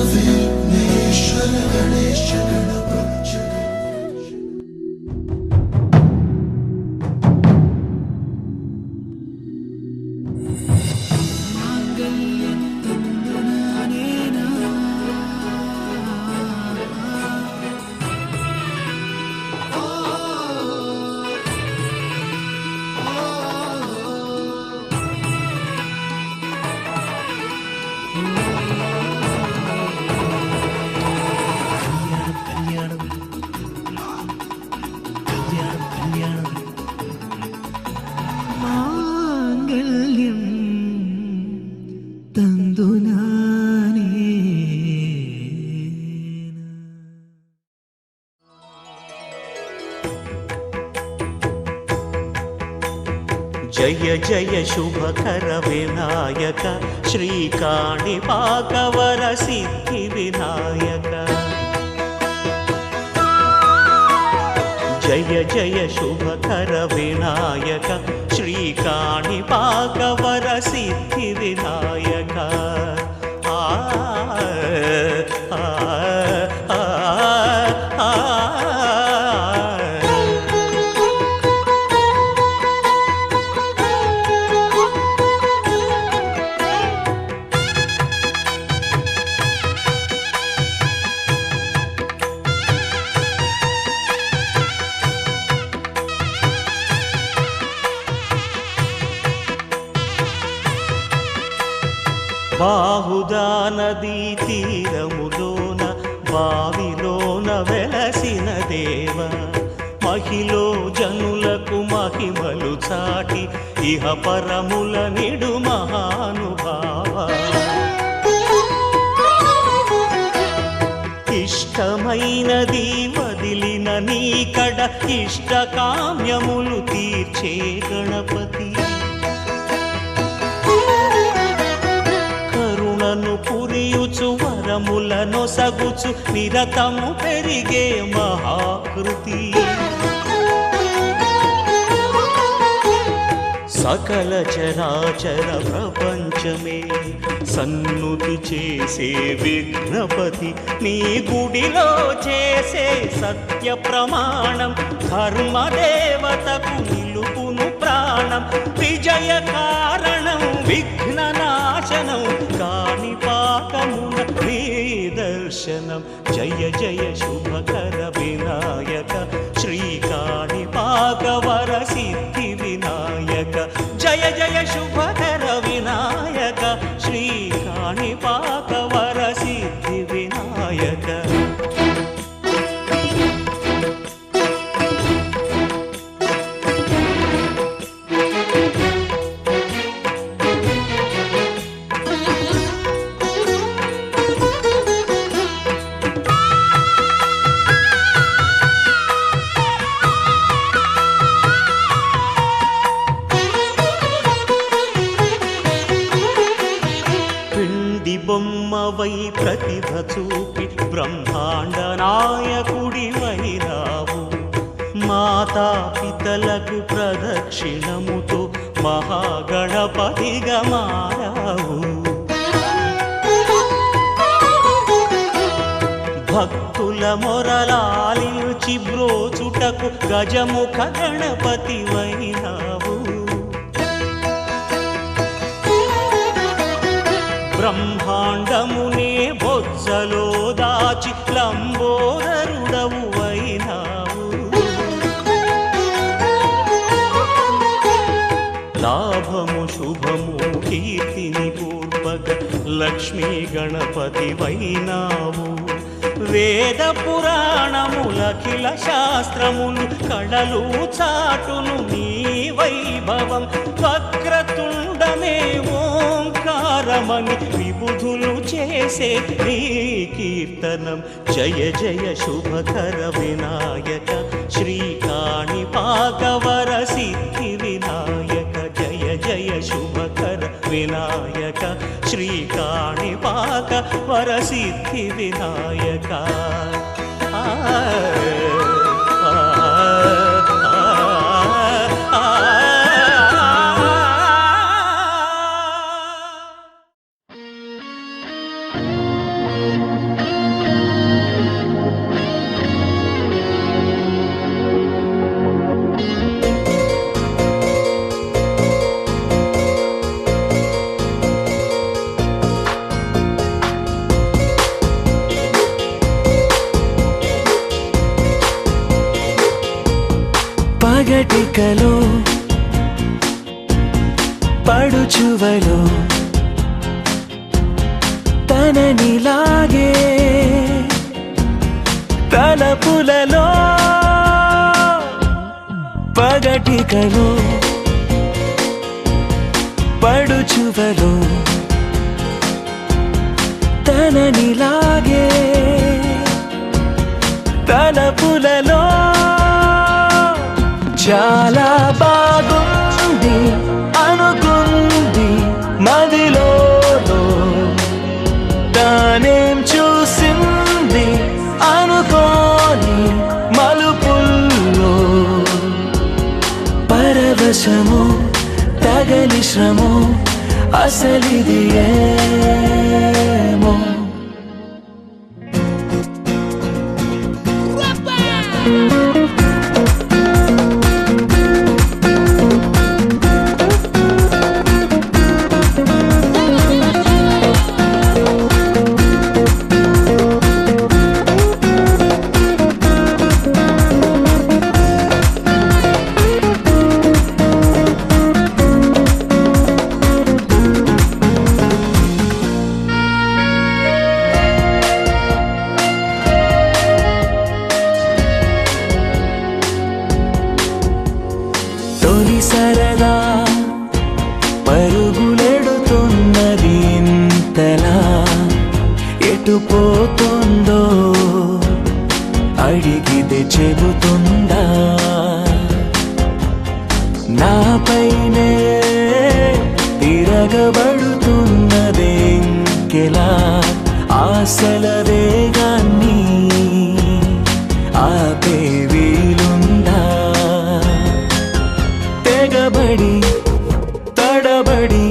विघ्नेश्वर गणेश गणपति जय जय शुभकर विनायक श्रीकाणिपाकवर सिद्धि विनायक जय जय शुभकर विनायक श्रीकाणिपाकवर सिद्धि विनायक బాహుదా నదీ తీరములోన బావిలోన వెలసిన దేవ మహిలో జనులకు మహిమలు చాటి ఇహ పరముల నిడు మహానుభావ ఇష్టమైనది వదిలిన నీకడ ఇష్ట కామ్యములు తీర్చే గణపతి పురియుచు వరములను సగుచు నిరతము పెరిగే మహాకృతి సకల చరాచర ప్రపంచమే సన్నుతి చేసే విఘ్నపతి నీ గుడిలో చేసే సత్య ప్రమాణం ధర్మదేవతకు నిలుపును ప్రాణం విజయ కారణం విఘ్న నాశనం కాణిపాకమున నీ దర్శనం జయ జయ శుభకర వినాయక శ్రీకాణిపాకవర సిద్ధి వినాయక జయ జయ శుభకర వినాయక శ్రీకాణిపాకవర సిద్ధి వినాయక బొమ్మవై ప్రతిభ చూపి బ్రహ్మాండ నాయకుడివైనావు మాతా పితలకు ప్రదక్షిణముతో మహాగణపతిగా మారావు భక్తుల మొరలాలించి బ్రోచుటకు గజముఖ గణపతివైనావు బ్రహ్మాండమునే బొజ్జలో దాచి లంబోదరుడవు అయినావు లాభము శుభము కీర్తిని పూర్వక లక్ష్మీ గణపతి వైనావు వేద పురాణములఖిల శాస్త్రములు కళలు చాటును నీ వైభవం వక్రతుండమే ఓంకారమని విబుధులు చేసే నీ కీర్తనం జయ జయ శుభకర వినాయక శ్రీకాణిపాకవర సిద్ధి వినాయక జయ జయ శుభకర వినాయక శ్రీకాణిపాకవర సిద్ధి వినాయక పగటికలో పడుచువలో తననిలాగే తలపులలో పగటికలో పడుచువలో తననిలాగే తలపులలో చాలా బాగుంది అనుకుంది మదిలో తానేం చూసింది అనుకోని మలుపుల్లో పరవశము తగని శ్రమో అసలిది ఏమో తొలి సరదా పరుగులెడుతున్నది ఇంతలా ఎటు పోతుందో అడిగితే చెబుతుందా నాపైనే తిరగబడుతున్నదే ఇంకెలా ఆశల వేగాన్ని ఆపే వీలుందా తెగబడి తడబడి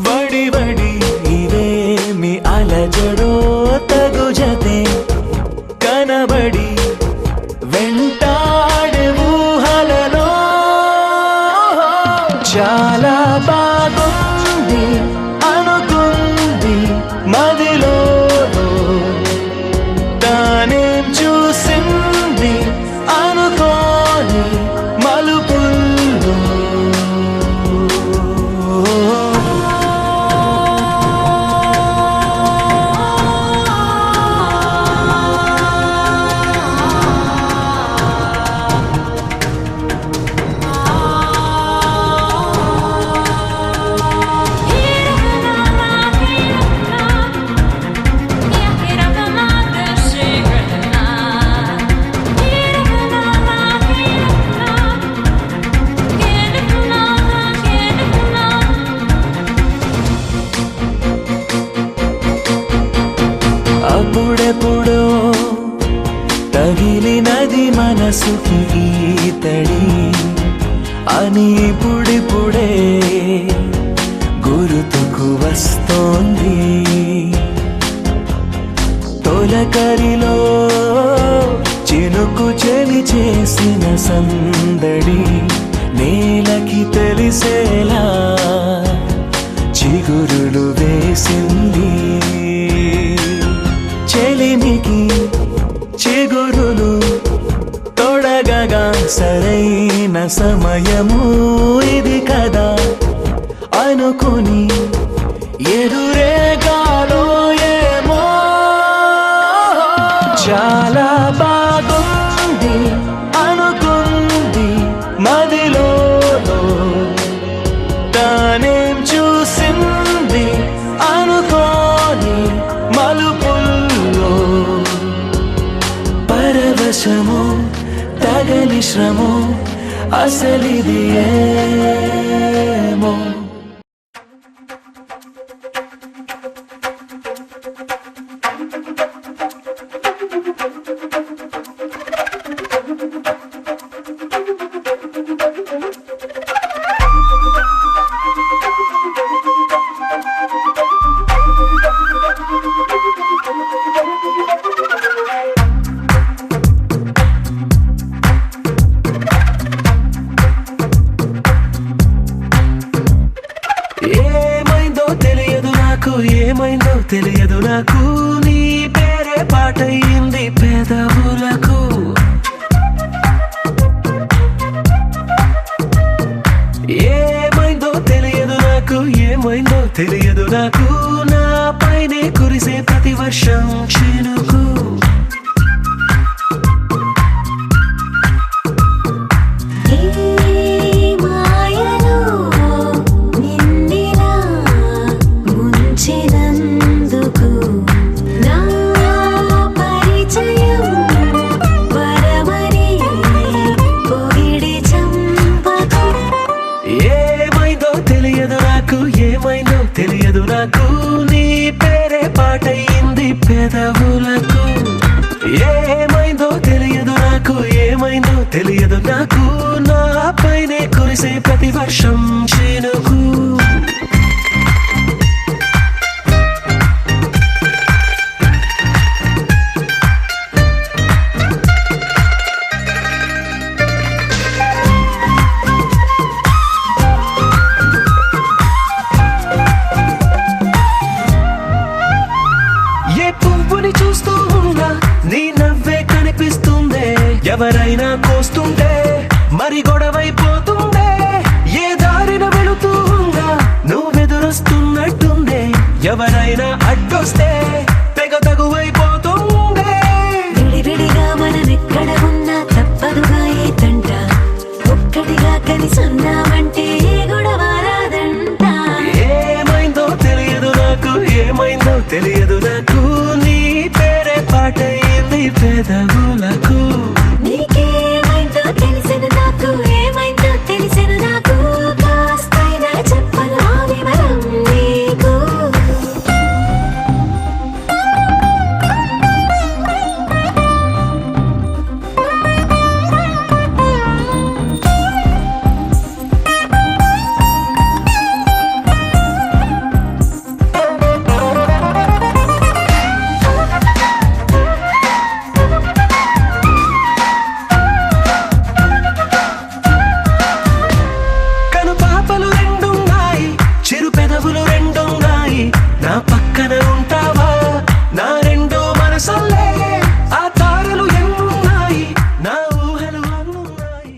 వడి వడి ఇవేమి అలజడో తగు జతే కనబడి వెంటాడే ఊహలలో చాలా బాగుంది అనుకుంది మదిలో తానేం చూసింది అనుకోని మలుపుల్లో అప్పుడెప్పుడో తగిలినది మనసుకి ఈతడి అని ఇప్పుడిప్పుడే గుర్తుకు వస్తోంది తొలకరిలో చినుకు చెలి చేసిన సందడి నేలకి తెలిసేలా చిగురులు వేసింది చెలిమికి చిగురులు తొడగగా సరైన సమయము ఇది కదా అనుకుని ఎదురేగాలో ఏమో చాలా బాగుంది అనుకుంది మదిలో తానేం చూసింది అనుకోని మలుపుల్లో పరవశము తగని శ్రమో అసలిది ఏమో ఏమైందో తెలియదు నాకు నీ పేరే పాటయింది పెదవులకు తెలియదు నాకు నా పైనే కురిసే ప్రతి వర్షం చినుకు తెలియదు నాకు నీ పేరే పాటయింది పెదవులకు ఏమైందో తెలియదు నాకు ఏమైందో తెలియదు నాకు నా పైనే కురిసే ప్రతి వర్షం చినుకు చూస్తూ ఉన్నా నీ నవ్వే కనిపిస్తుందే ఎవరైనా కోస్తుంటే మరి గొడవైపోతుందే ఏ దారిన వెళుతూ ఉందా నువ్వెదురొస్తున్నట్టుందే ఎవరైనా అడ్డొస్తే తెగ తగువైపోతుందే విడివిడిగా మనమెక్కడ ఉన్నా తప్పదుగా ఏ తంట ఒక్కటిగా కలిసి ఉన్నామంటే గొడవ రాదంట ఏమైందో తెలియదు నాకు ఏమైందో తెలియదు నాకు పాటయింది పెదవులకు నీకేమైందో తెలిసిన నాకు ఏమైందో తెలిసిన నాకు కాస్తైనా చెప్పను ఆ వివరం నీకు నా పక్కన ఉంటావా నా రెండో మనసల్లే ఆ తారలు ఎన్నున్నాయి నా ఊహలు అన్నున్నాయి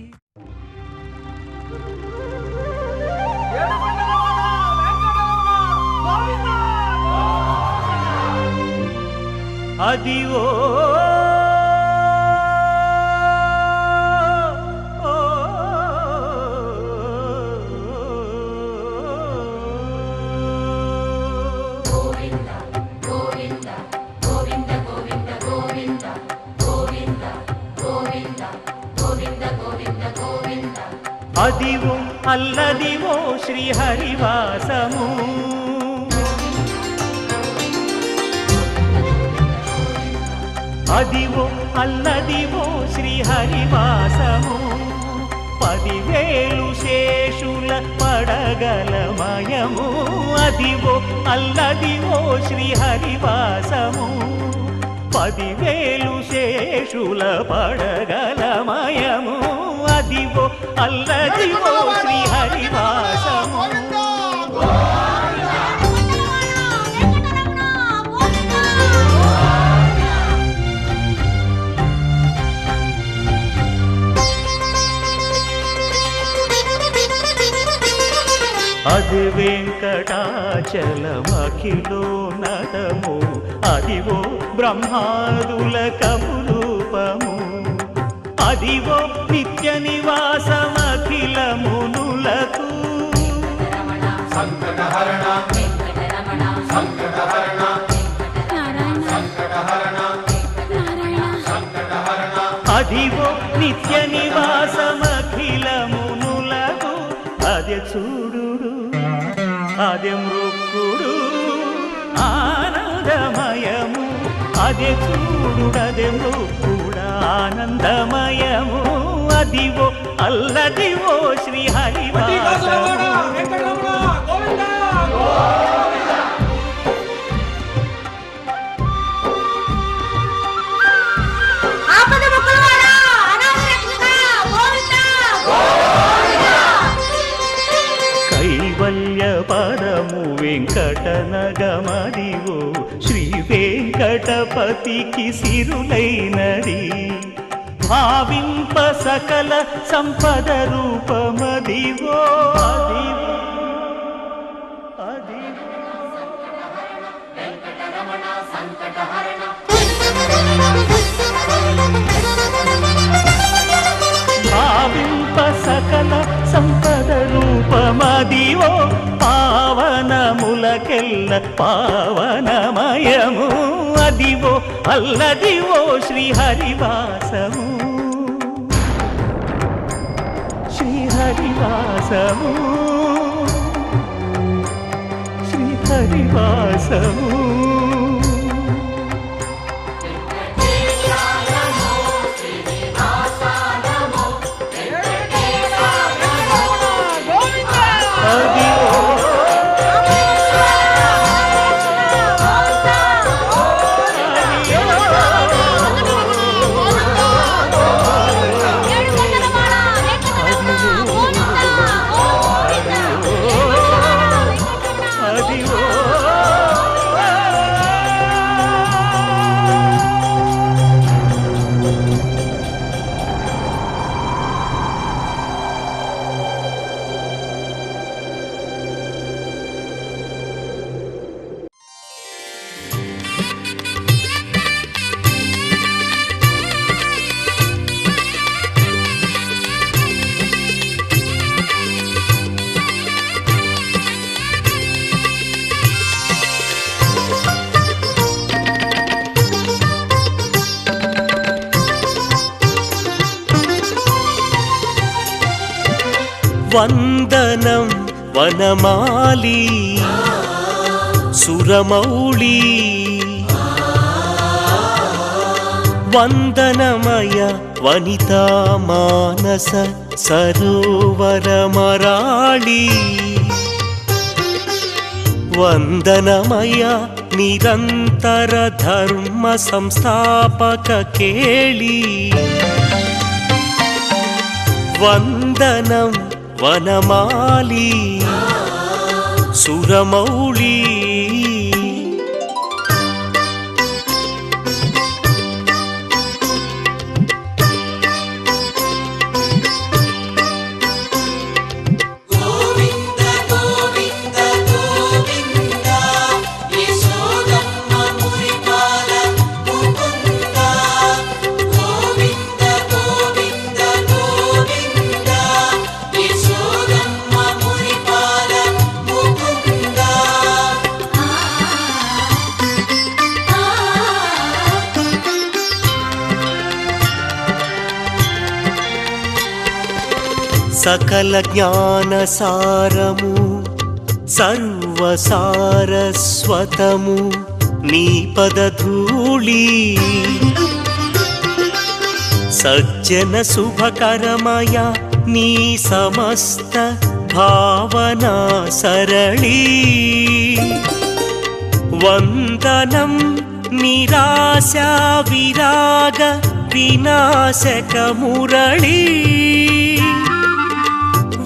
అదివో అదివో అల్లదివో శ్రీహరివాసము అదివో అల్లదివో శ్రీహరివాసము 10,000 శేషుల పడగలమయము అదివో అల్లదివో శ్రీహరివాసము 10,000 శేషుల పడగలమయము అదివో అల్లదివో శ్రీహరివాసము అది వెంకటాచలమఖిలో నటము అదివో బ్రహ్మాదుల కపురూపము అదివో నిత్య నివాసమఖిల మునులకు సంకటహరణ సంకటహరణ సంకటహరణ అదివో నిత్య నివాసమఖిల మునులకు అదే చూడు అదే మృక్కుడు ఆనందమయము అదే చూడు అదే మృక్కుడు ఆనందమయము అదివో అల్లదివో శ్రీహరివాసము కైవల్య పరము వెంకటనగమదివో శ్రీ వెంకటపతికి సిరులైనది భావింప సకల సంపద రూపమదివో అదివో అదివో సంపద రూపమదివో పావనములకెల్ల పావనమయము అదివో అల్లదివో శ్రీహరివాసము శ్రీహరివాసము శ్రీహరివాసము వందనం వనమాలి సురమౌళి వందనమయ వనితా మానస సరోవరమరాళి వందనమయ నిరంతర ధర్మ సంస్థాపక కేళి వందనం వనమాలి సురమౌళి సకల జ్ఞాన సారము సర్వసారస్వతము నీ పదధూళి సజ్జన శుభకరమయ నీ సమస్త భావనా సరళి వందనం నిరాశా విరాగ వినాశక మురళి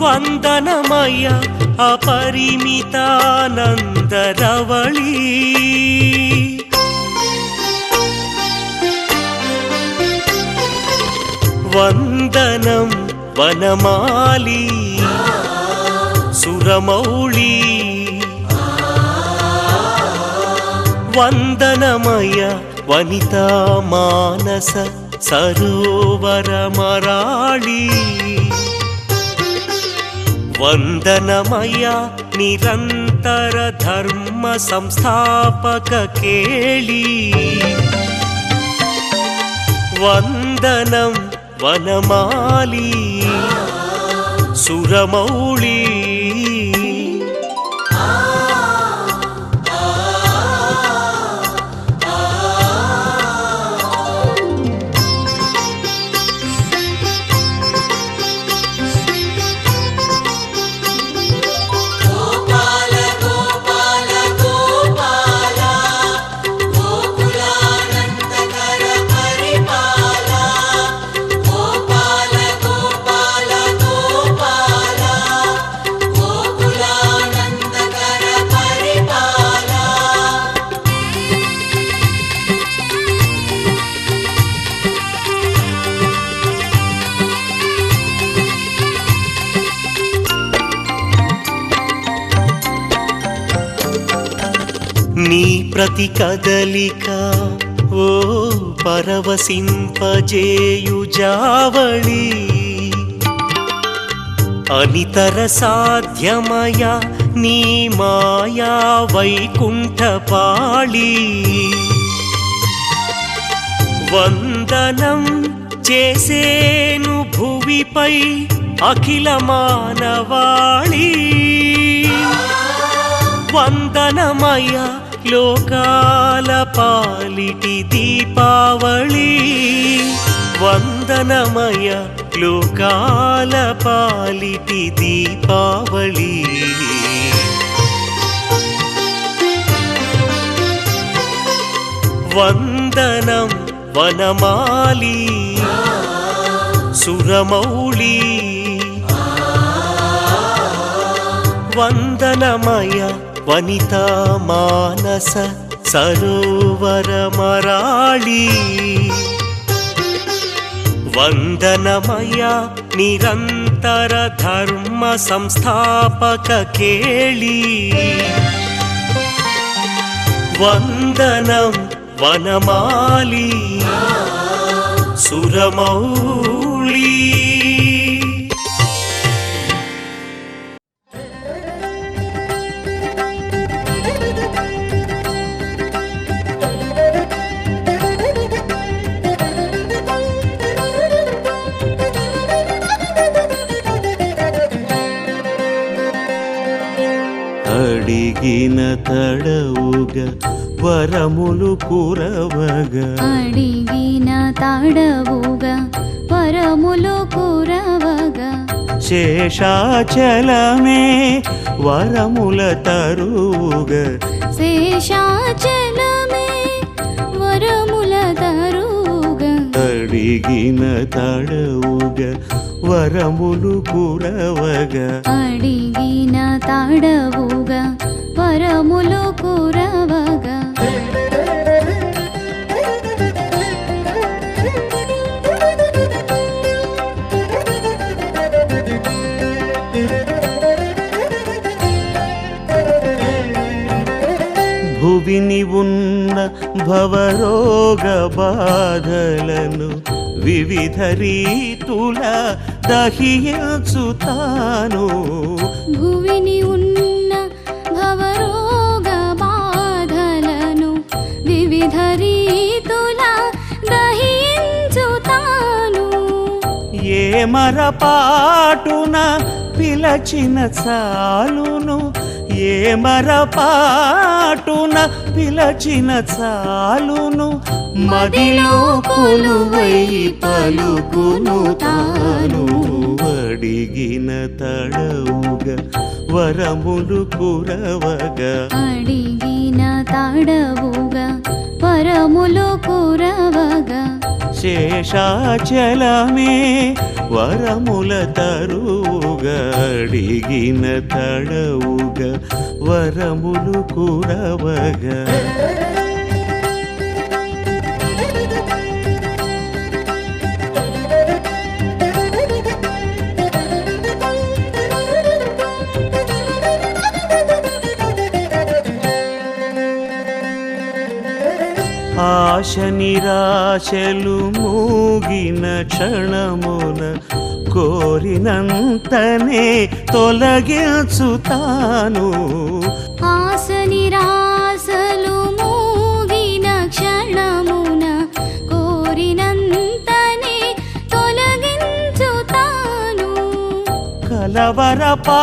వందనమయ అపరిమితానందరవళి వందనం వనమాలి సురమౌళి వందనమయ వనితా మానస సరోవరమరాళి వందనమయ నిరంతర ధర్మ సంస్థాపక కేళి వందనం వనమాలి సురమౌళి నీ ప్రతి కదలిక ఓ పరవశింపజేయు జావళి అనితర సాధ్యమయ నీ మాయా వైకుంఠపాళీ వందనం చేసేను భువిపై అఖిల మానవాళీ వందనమయ లోకాల పాలిటి దీపావళి వందనమయ లోకాల పాలిటి దీపావళి వందనం వనమాలి సురమౌళి వందనమయ వనితా మానస సరోవర మరాళి వందనమయ నిరంతర ధర్మ సంస్థాపక కేళి వందనం వనమాలి సురమౌళి అడిగిన తడవుగా వరములు కురవగా అడిగిన తడవుగా వరములు కురవగా శేషాచలమే వరముల తరుగా శేషాచలమే వరముల తరుగా అడిగిన తడవుగా వరములు కురవగా అడిగిన తడవుగా వరములు కురవగా భువిని ఉన్న భవరోగ బాధలను వివిధ రీతుల దహించుతాను భువిని ఉన్న భవరోగ బాధలను వివిధ రీతుల దహించుతాను ఏ మరపాటున పిలచిన చాలును ఏ మరపాటున పిలచిన చాలును మదిలో కొలువై పలుకును తాను అడిగిన తడవుగా వరములు కురవగా అడిగిన తడవుగా వరములు కురవగా శేషాచలమే వరముల తరుగా అడిగిన తడవుగా వరములు కురవగా ఆశ నిరాశలు మూగిన క్షణమున కోరినంతనే తొలగించుతాను ఆశ నిరాశలు మూగిన క్షణమున కోరినంతనే తొలగించుతాను కలవరపాటున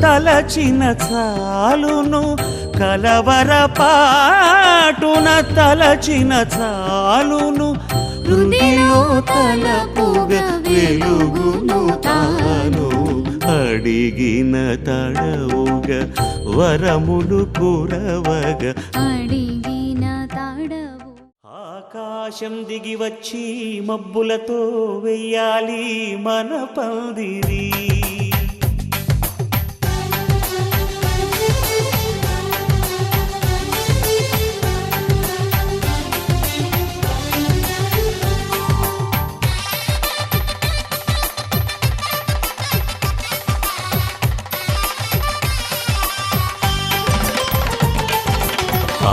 తలచిన చాలును కలవరపాటున తలచిన చాలును హృదయలో తలపుగా వెలుగును తాను అడిగిన తడవుగా వరములు కురవగా అడిగిన తడవు ఆకాశం దిగి వచ్చి మబ్బులతో వెయ్యాలి మన పందిరి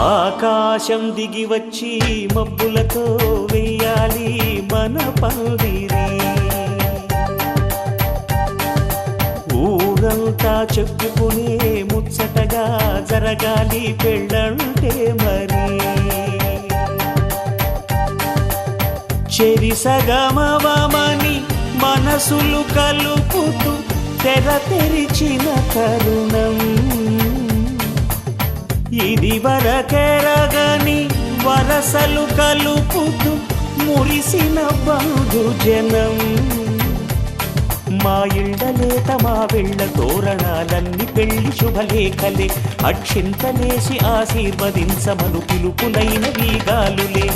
ఆకాశం దిగి వచ్చి మబ్బులతో వెయ్యాలి మన పందిరి ఊరంతా చెప్పుకునే ముచ్చటగా జరగాలి పెళ్ళంటే మరి చెరిసగమవమని మనసులు కలుపుతూ తెర తెరిచిన తరుణం ఇది వరకెరగని వరసలు కలుపుతూ మురిసిన బంధుజనం మా ఇళ్ళలేత మా వెళ్ళ తోరణాలన్నీ పెళ్లి శుభలేఖలే అక్షింతలేసి ఆశీర్వదించమను పిలుపులైన వీగాలులే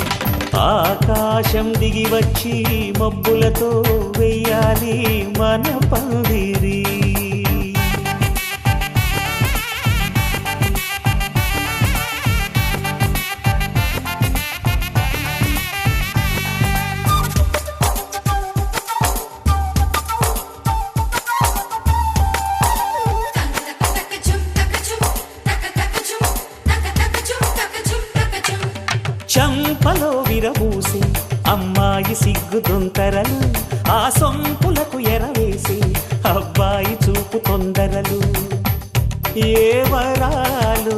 ఆకాశం దిగి వచ్చి మబ్బులతో వెయ్యాలి మన పందిరి చంపలో విరబూసి అమ్మాయి సిగ్గుదొంతరలు ఆ సొంపులకు ఎరవేసి అబ్బాయి చూపు తొందరలు ఏ వరాలు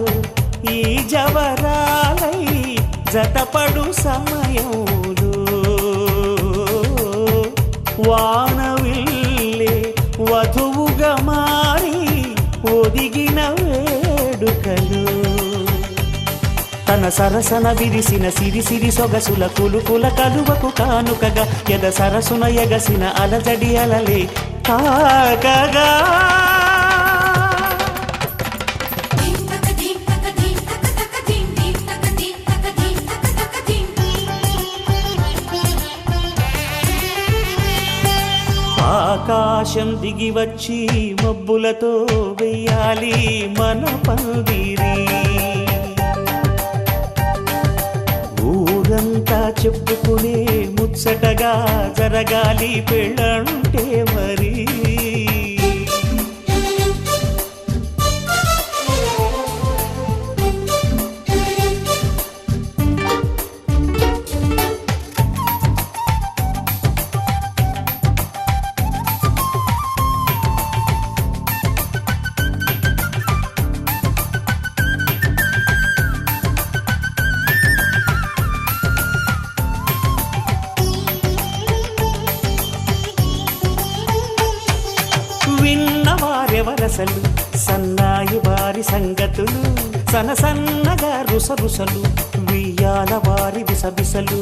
ఈ జవరాలై జతపడు సమయంలో వానవిల్లే వధువుగా మారి ఒదిగిన వేడుకలు తన సరసన విరిసిన సిరిసిరి సొగసుల కులుకుల కలువకు కానుకగా ఎద సరసున ఎగసిన అలజడి అలలే కాకగా ఆకాశం దిగి వచ్చి మబ్బులతో వెయ్యాలి మన పందిరి ఊరంతా చెప్పుకునే ముచ్చటగా జరగాలి పెళ్ళంటే మరి విన్నవారెవరసలు సన్నాయి వారి సంగతులు సనసన్నగా రుసరుసలు వియ్యాల వారి విసబిసలు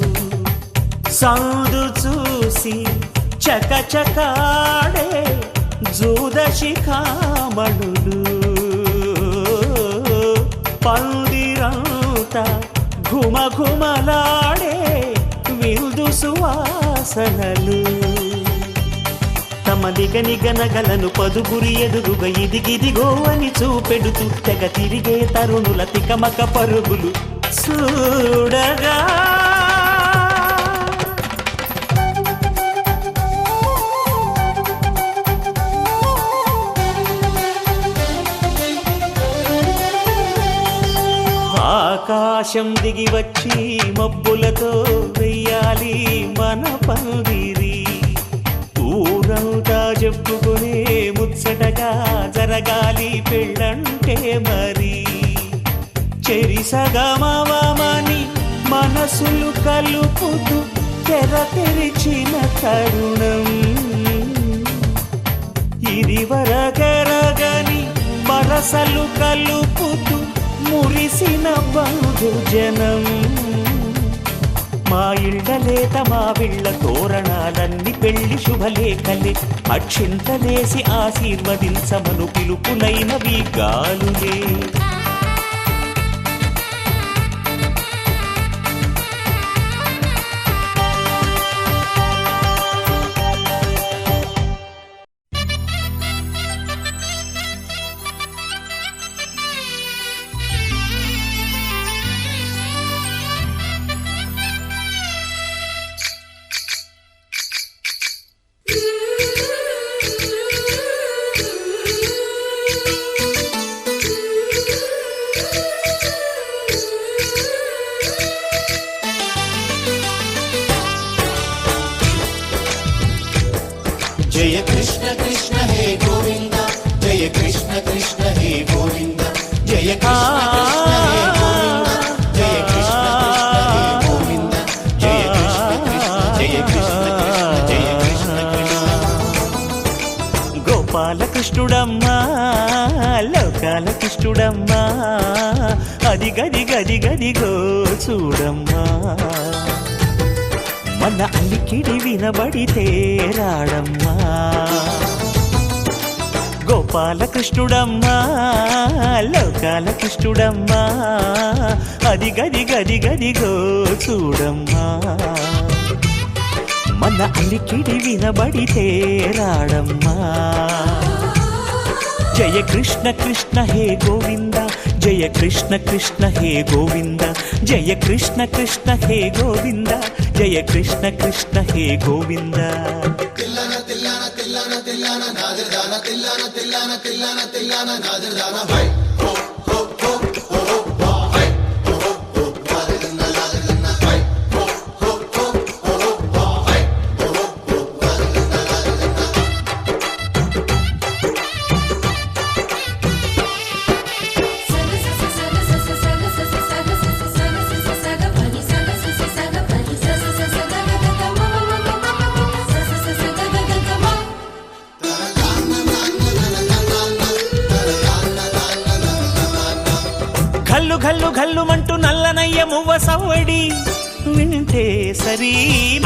సందు చూసి చకచకాడే జూదశిఖామణులు పందిరంతా ఘుమఘుమలాడే విందు సువాసనలు తమ నిగనిగనగలను పదుగురి ఎదురుగా ఇదిగిదిగో అని చూపెడుతూ తెగ తిరిగే తరుణుల తికమక పరుగులు చూడగా ఆకాశం దిగి వచ్చి మబ్బులతో వెయ్యాలి మన పందిరి ఊరంతా చెప్పుకునే ముచ్చటగా జరగాలి పెళ్ళంటే మరి చెరిసగమవమని మనసులు కలుపుతూ తెర తెరిచిన తరుణం ఇది వరకెరగని వరసలు కలుపుతూ మురిసిన బంధుజనం మా ఇళ్ళలేత మా వీళ్ళ తోరణాలన్నీ పెళ్లి శుభలేఖలే అక్షింతలేసి ఆశీర్వదించమను పిలుపులైనవి గాలులే జయ కృష్ణ కృష్ణ హే గోవింద జయ కృష్ణ కృష్ణ హే గోవింద జయ కృష్ణ కృష్ణ హే గోవింద జయ కృష్ణ కృష్ణ హే గోవింద జయ కృష్ణ కృష్ణ జయ కృష్ణ కృష్ణ జయ కృష్ణ కృష్ణ. గోపాలకృష్ణుడమ్మా లోకాల కృష్ణుడమ్మా అది గది గది గదిగో చూడమ్మా మన అలికిడి వినబడితే రాడమ్మా గోపాలకృష్ణుడమ్మా లోకాల కృష్ణుడమ్మా అది గది గది గదిగో చూడమ్మా మన అలికిడి వినబడితే రాడమ్మా జయ కృష్ణ కృష్ణ హే గోవింద జయ కృష్ణ కృష్ణ హే గోవింద జయ కృష్ణ కృష్ణ హే గోవింద జయ కృష్ణ కృష్ణ హే గోవింద తిల్లన తిల్లన తిల్లన తిల్లన నాదర్దాన తిల్లన తిల్లన తిల్లన తిల్లన నాదర్దాన హై హో హో హో హో హో హై హో హో నాదర్దాన నాదర్దాన హై హో హో హో హో హై హో హో నాదర్దాన ఘల్లు ఘల్లు ఘల్లుమంటూ నల్లనయ్య మువ్వ సవ్వడి వింటే సరి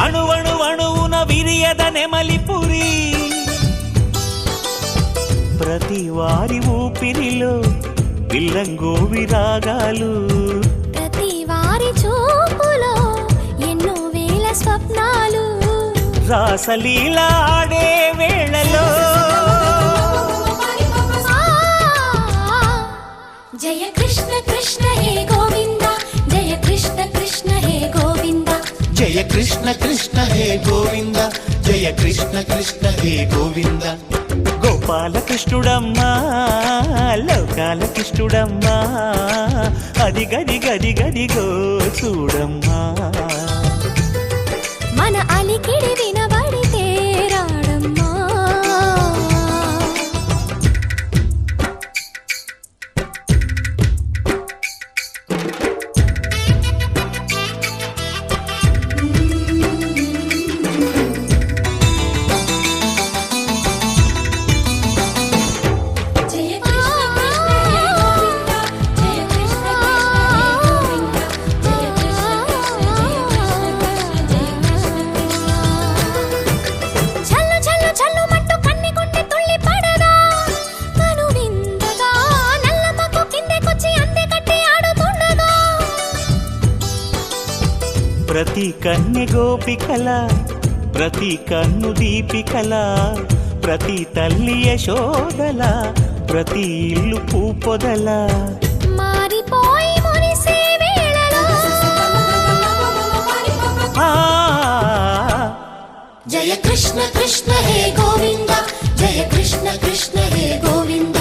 అణువణు అణువున విరియద నెమలిపురి ప్రతి వారి ఊపిరిలో పిల్లంగో విరాగాలు ప్రతి వారి చూపులో ఎన్నో వేల స్వప్నాలు రాసలీల ఆడే వేళలో జయ కృష్ణ కృష్ణ హే గోవింద జయ కృష్ణ కృష్ణ హే గోవింద జయ కృష్ణ కృష్ణ హే గోవింద జయ కృష్ణ కృష్ణ హే గోవింద. గోపాలకృష్ణుడమ్మా లోకాల కృష్ణుడమ్మా అది గది గది గదిగో చూడమ్మా మన అలికిడి వినబడితే రాడమ్మా ప్రతి కన్నె గోపికల ప్రతి కన్ను దీపికల ప్రతి తల్లి యశోదల ప్రతి ఇల్లు పూపొదల మారిపోయి మురిసే వేళలో జయ కృష్ణ కృష్ణ హే గోవింద జయ కృష్ణ కృష్ణ హే గోవింద.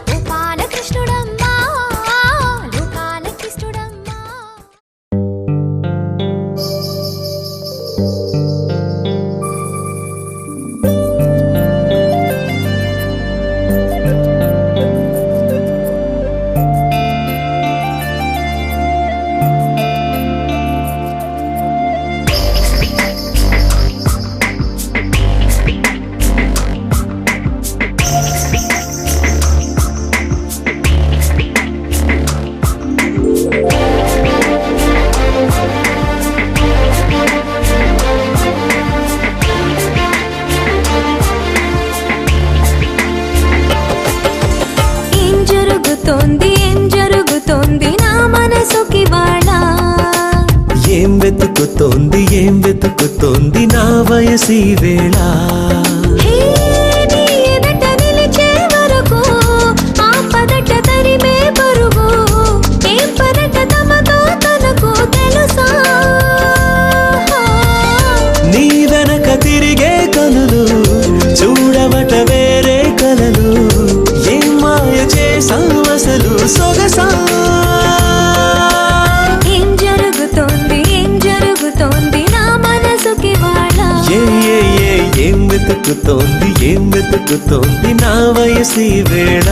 గోపాలకృష్ణుడమ్మా లోకాల కృష్ణుడమ్మా ఏం వెతుకుతోంది నా వయసి వేళ నీ వెనక తిరిగే కలలు చూడవట వేరే కలలు ఏం మాయ చేసావు అసలు సొగసా ఏం వెతుకుతోంది నా వయసి వేళ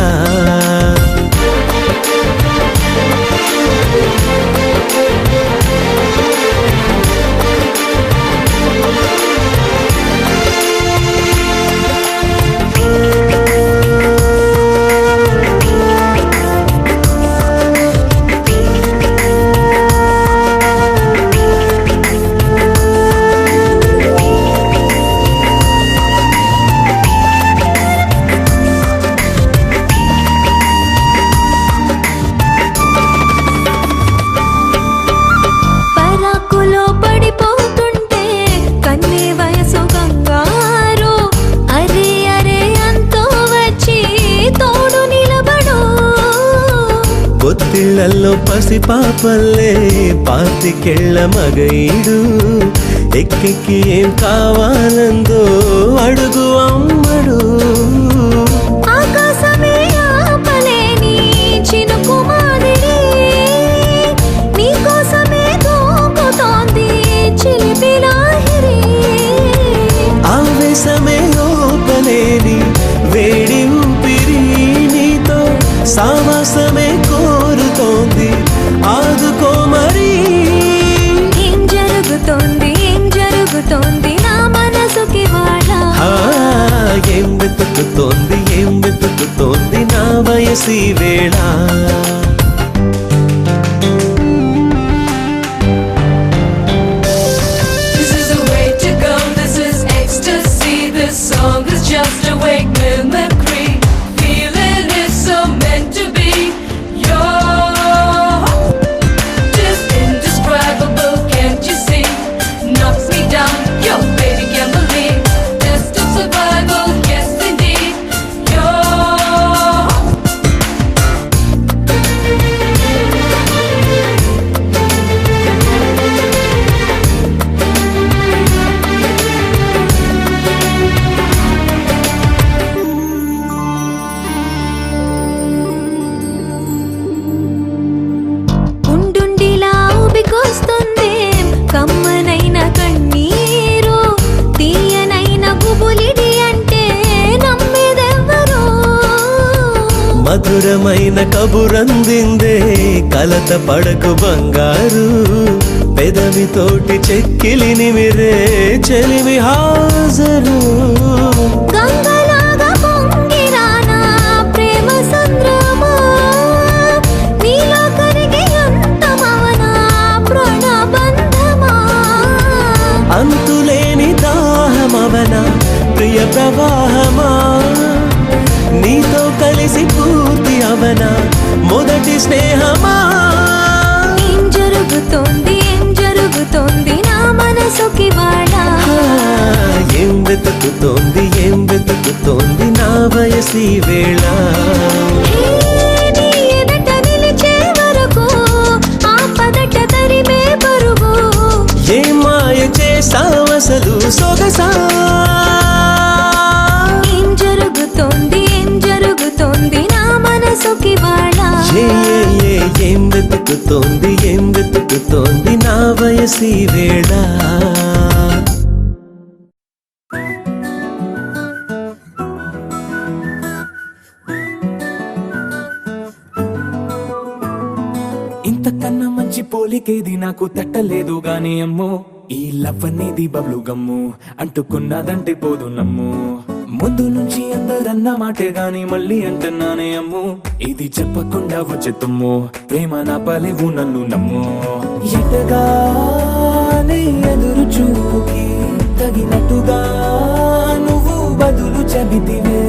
పరాకులో పడిపోతుంటే కన్నే వయసు గంగారు అరే అరే అంతో వచ్చి తోడు నిలబడు పొత్తిళ్లలో పసిపాపల్లే పాతికెళ్ళ మగైడు ఎక్కెక్కి ఏం కావాలందో అడుగు అమ్మడు ఆకాశమే ఆపలేని చినుకు మాదిరి నీకోసమే దూకుతోంది చిలిపి లాహిరి ఆవేశమే లోపలేని వేడి ఊపిరి నీతో సావాసమే కోరుతోంది ఆదుకో మరి ఏం జరుగుతోంది నా మనసుకి వాళ్ళ ఏం వెతుకుతోంది నా వయసి వేళ This is the way to go, this is ecstasy. This song is just a wake mimicry. Feeling is so meant to be. You're just indescribable, can't you see? Knocks me down, your baby can't believe. Test of survival, yes indeed. You're ఉండుండిలా ఊపికొస్తుంది కమ్మనైన కన్నీరు తీయనైన గుబులిడి అంటే నమ్మేదెవ్వరు మధురమైన కబురందిందే కలత పడకు బంగారు పెదవితోటి చెక్కిలి నిమిరే చెలిమి హాజరు గంగలాగా పొంగిరానా ప్రేమ సంద్రమా నీలో కరిగి అంతమవనా ప్రణబంధమా అంతులేని దాహమవన ప్రియ ప్రవాహమా నీతో కలిసి పూర్తి అవన మొదటి స్నేహమా ఏం జరుగుతోంది నా మనసుకి వాళ్ళ ఏం వెతుకుతోంది నా వయసి వేళ నీ ఎదట నిలిచే వరకు ఆపదట తరిమే పరుగు ఏ మాయ చేసావసలు సొగసా ఏం జరుగుతోంది నా మనసుకి వాళ్ళ ఏం వెతుకుతోంది నా వయసి వేళ ఇంతకన్నా మంచి పోలికేది నాకు తట్టలేదు గాని అమ్మో ఈ లవ్ అనేది బబ్లు గమ్ము అంటుకున్నదంటే పోదు నమ్ము ముందు నుంచి అందరన్న మాటే గాని మళ్ళీ అంటున్నానే అమ్ము ఇది చెప్పకుండా వచ్చే తుమ్ము ప్రేమ నా పలేవు నన్ను నమ్ము ఎటగానే ఎదురు చూపుకి తగినట్టుగా నువ్వు బదులు చెబితివే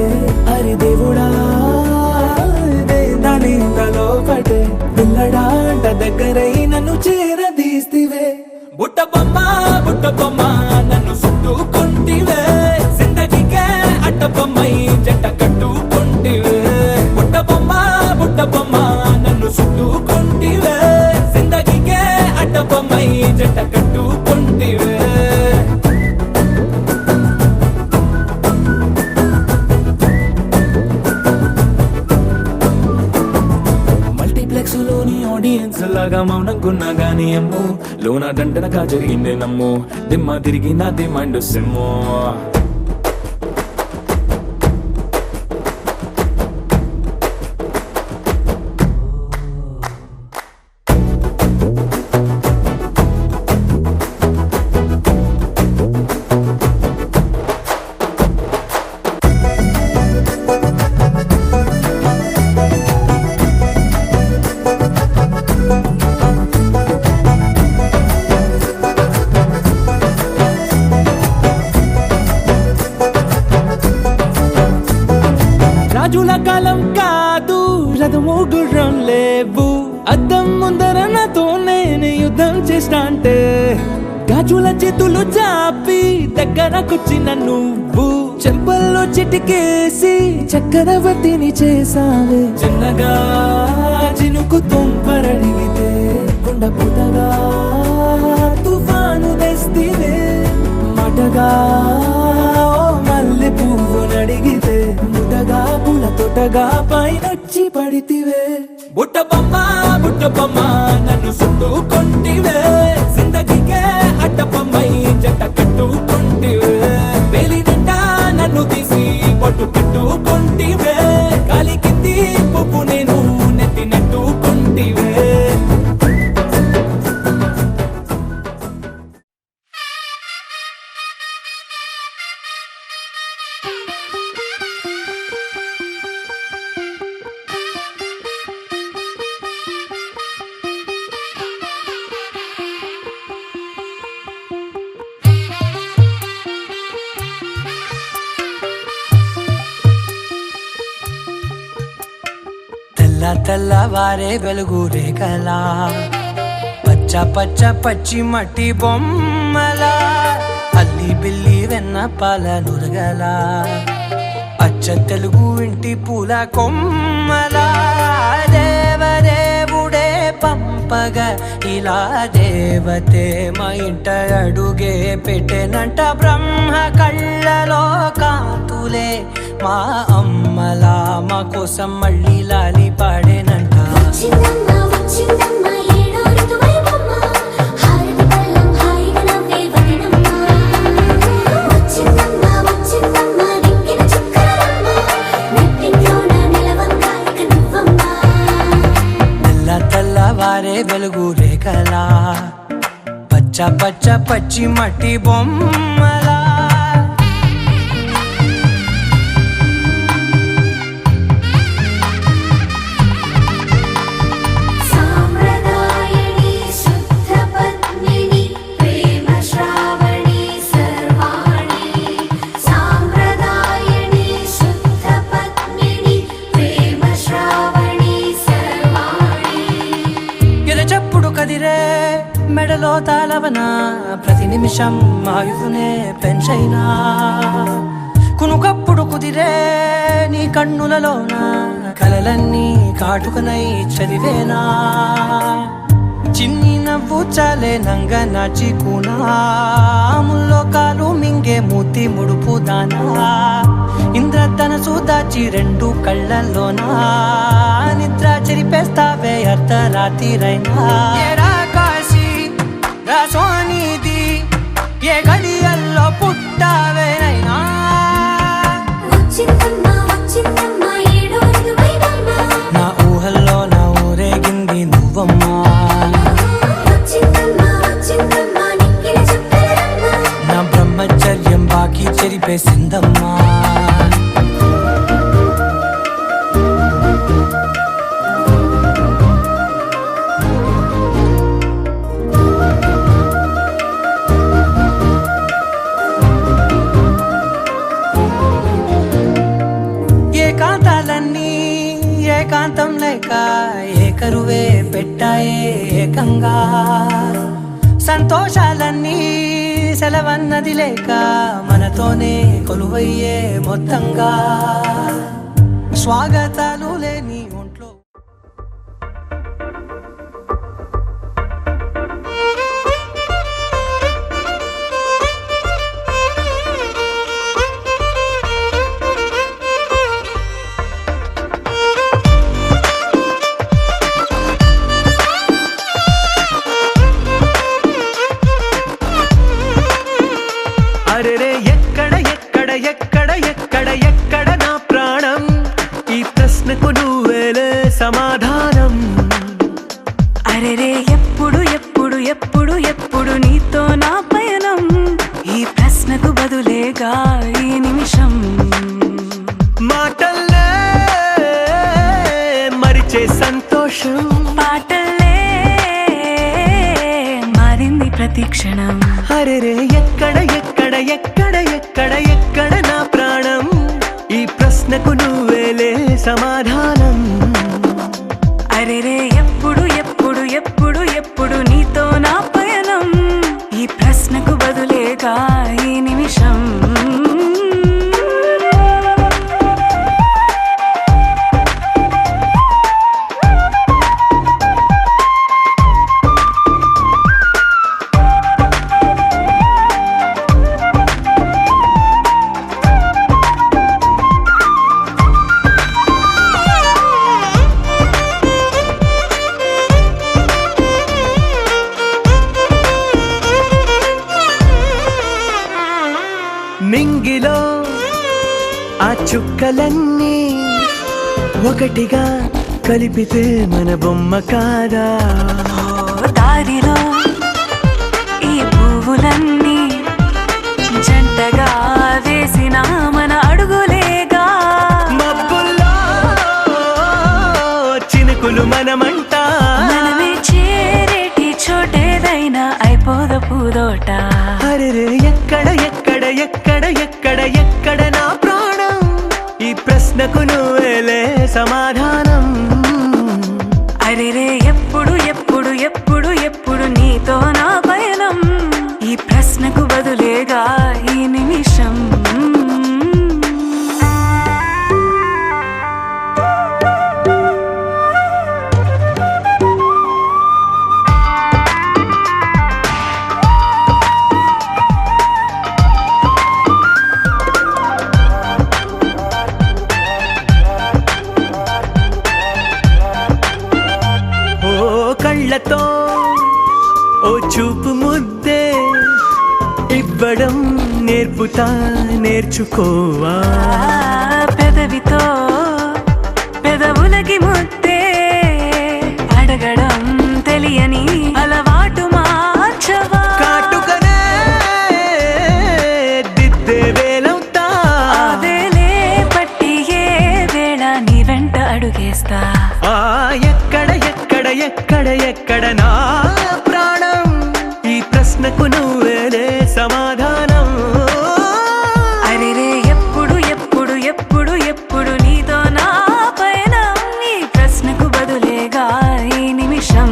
అరే దేవుడా దాని తలో పటే పిల్లడాంట దగ్గరై నన్ను చేరదీస్తివే బుట్ట బొమ్మ నన్ను చుట్టుకుంటివే జిందగీకే అట్ట బొమ్మై జంట కట్టుకుంటివే బుట్ట బొమ్మ నన్ను చుట్టుకుంటివే జిందగీకే అట్ట బొమ్మై జంట కట్టుకుంటివే లోని ఆడియన్స్ లాగా మౌనంకున్నా గానీ అమ్ము లోన దండనగా జరిగిందే నమ్ము దిమ్మ తిరిగి నా దిమ్మండు సిమ్ము రాజుల కాలం కాదు, రథము గుర్రం లేవు. అద్దం ముందర నాతో నేను యుద్ధం చేస్తా అంటే గాజుల చేతులు చాపి దగ్గరకొచ్చిన నువ్వు చెంపల్లో చిటికేసి చక్రవర్తిని చేసావే. చిన్నగా చినుకు తుంపరడిగితే కొండ పుటగా తుఫాను తెస్తివే. మాటగా మల్లె పువ్వు నడిగితే ముటగా పుల తొటగా పైనొచ్చి పడితివే. బుట్టబొమ్మ బుట్టబొమ్మ నన్ను చుట్టుకొంటివే. జిందగీకే అడ్డబొమ్మై జంట కట్టుకొంటివే. వేలి నిండా నన్ను తీసి పట్టు కట్టుకొంటివే. గాలి కింది పువ్వు నేను నెత్తినట్టుకొంటివే. తెల్లవారే వెలుగు రేఖలా పచ్చ పచ్చ పచ్చి మట్టి బొమ్మలా అల్లి బిల్లి వెన్న పాల నురగలా అచ్చ తెలుగు ఇంటి పూల కొమ్మలా దేవదేవుడే పంపగా ఇలా దేవతే మా ఇంట అడుగే పెట్టెనంట. బ్రహ్మ కళ్ళలో కాంతులే మా అమ్మలా మా కోసం మళ్ళీ లాలి పాడేనంట. వచ్చిందమ్మ వచ్చిందమ్మ ఏడో ఋతువైవమ్మ హారతి పళ్ళం హాయిగా నవ్వే వదినమ్మ. వచ్చిందమ్మ వచ్చిందమ్మ నెక్కిన చుక్కలమ్మ నెట్టింట్లోన నిలవంగ ఇక నువ్వమ్మ. తెల్లవారే వెలుగు రేఖలా పచ్చ పచ్చ పచ్చి మట్టి బొమ్మలా. సాంప్రదాయని శుద్ధ పద్మిని ప్రేమ శ్రావణి సర్వాణి. సాంప్రదాయని శుద్ధ పద్మిని ప్రేమ శ్రావణి సర్వాణి. ఎరచప్పుడు కదిరే మెడలో తాళవన ప్రతి నిమిషం ఆయువునే పెంచైనా. కునుకప్పుడు కుదిరే నీ కన్నులలోన కలలన్నీ కాటుకనై చదివేనా. చిన్ని నవ్వు చాలే నంగ నాచికునాముల్లో కాలు మింగే మూతి ముడుపు దానా. ఇంద్రధనసు దాచి రెండు కళ్ళల్లోనా నిద్ర చెరిపేస్తావే అర్ధరాత్రిరైనా. సోనిది ఏ గడియల్లో పుట్టావేనైనా. వచ్చిందమ్మ వచ్చిందమ్మ ఏడో ఋతువైవమ్మ నా ఊహల్లో నా ఊరేగింది నువ్వమ్మా. వచ్చిందమ్మ వచ్చిందమ్మ నెక్కిన చుక్కలమ్మ. నా బ్రహ్మచర్యం బాకీ చెరిపేసిందమ్మా. ఏకాంతాలన్నీ ఏకాంతం లేక ఏకరువే పెట్టాయే ఏకంగా. సంతోషాలన్నీ సెలవన్నది లేక మనతోనే కొలువయ్యే మొత్తంగా. స్వాగతాలు లేని ఒంట్లో అరెరే ఎక్కడ ఎక్కడ ఎక్కడ ఎక్కడ ఎక్కడ నా ప్రాణం, ఈ ప్రశ్నకు నువ్వేలే సమాధానం. అరెరే ఎప్పుడు ఎప్పుడు ఎప్పుడు ఎప్పుడు నీతో నా పయనం, ఈ ప్రశ్నకు బదులేగా ఈ నిమిషం. మాటల్లే మరిచే సంతోషం, పాటల్లే మారింది ప్రతి క్షణం. అరెరే ఎక్కడ ఎక్కడ ఎక్కడ ఎక్కడ ఎక్కడ నా ప్రాణం, ఈ ప్రశ్న ప్రశ్నకు నువ్వేలే సమాధానం. అరెరే ఎప్పుడు ఎప్పుడు ఎప్పుడు ఎప్పుడు నీతో నా పయనం, ఈ ప్రశ్నకు బదులేగా ఈ నిమిషం. మింగిలో ఆ చుక్కలన్నీ ఒకటిగా కలిపితే మన బొమ్మ కాదా? దారిలో ఈ పువ్వులన్నీ జంటగా వేసిన మన అడుగులేగా. మబ్బుల్లో చినుకులు మనమంట, మనమే చేరేటి చోటేదైనా అయిపోద పూదోట. అరెరే ఎక్కడ ఎక్కడ ఎక్కడ ఎక్కడ ఎక్కడ నా ప్రాణం, ఈ ప్రశ్నకు నువ్వేలే సమాధానం. అరెరే ఎప్పుడు ఎప్పుడు ఎప్పుడు ఎప్పుడు నీతో నా పయనం, ఈ ప్రశ్నకు బదులేగా ఈ నిమిషం. కళ్ళతో ఓ చూపు ముద్దే ఇవ్వడం నేర్పుతా, నేర్చుకోవా. పెదవితో పెదవులకి ముద్దే అడగడం తెలియని అలవాటు మార్చవా. కాటుకనే దిద్దే వేలవుతా, వేలే పట్టి ఏ వేళ నీ వెంట అడుగేస్తా. ఎక్కడ ఎక్కడ ఎక్కడ ఎక్కడ నా ప్రాణం, ఈ ప్రశ్నకు నువ్వేలే సమాధానం. అరెరే ఎప్పుడు ఎప్పుడు ఎప్పుడు ఎప్పుడు నీతో నా పయనం, ఈ ప్రశ్నకు బదులేగా ఈ నిమిషం.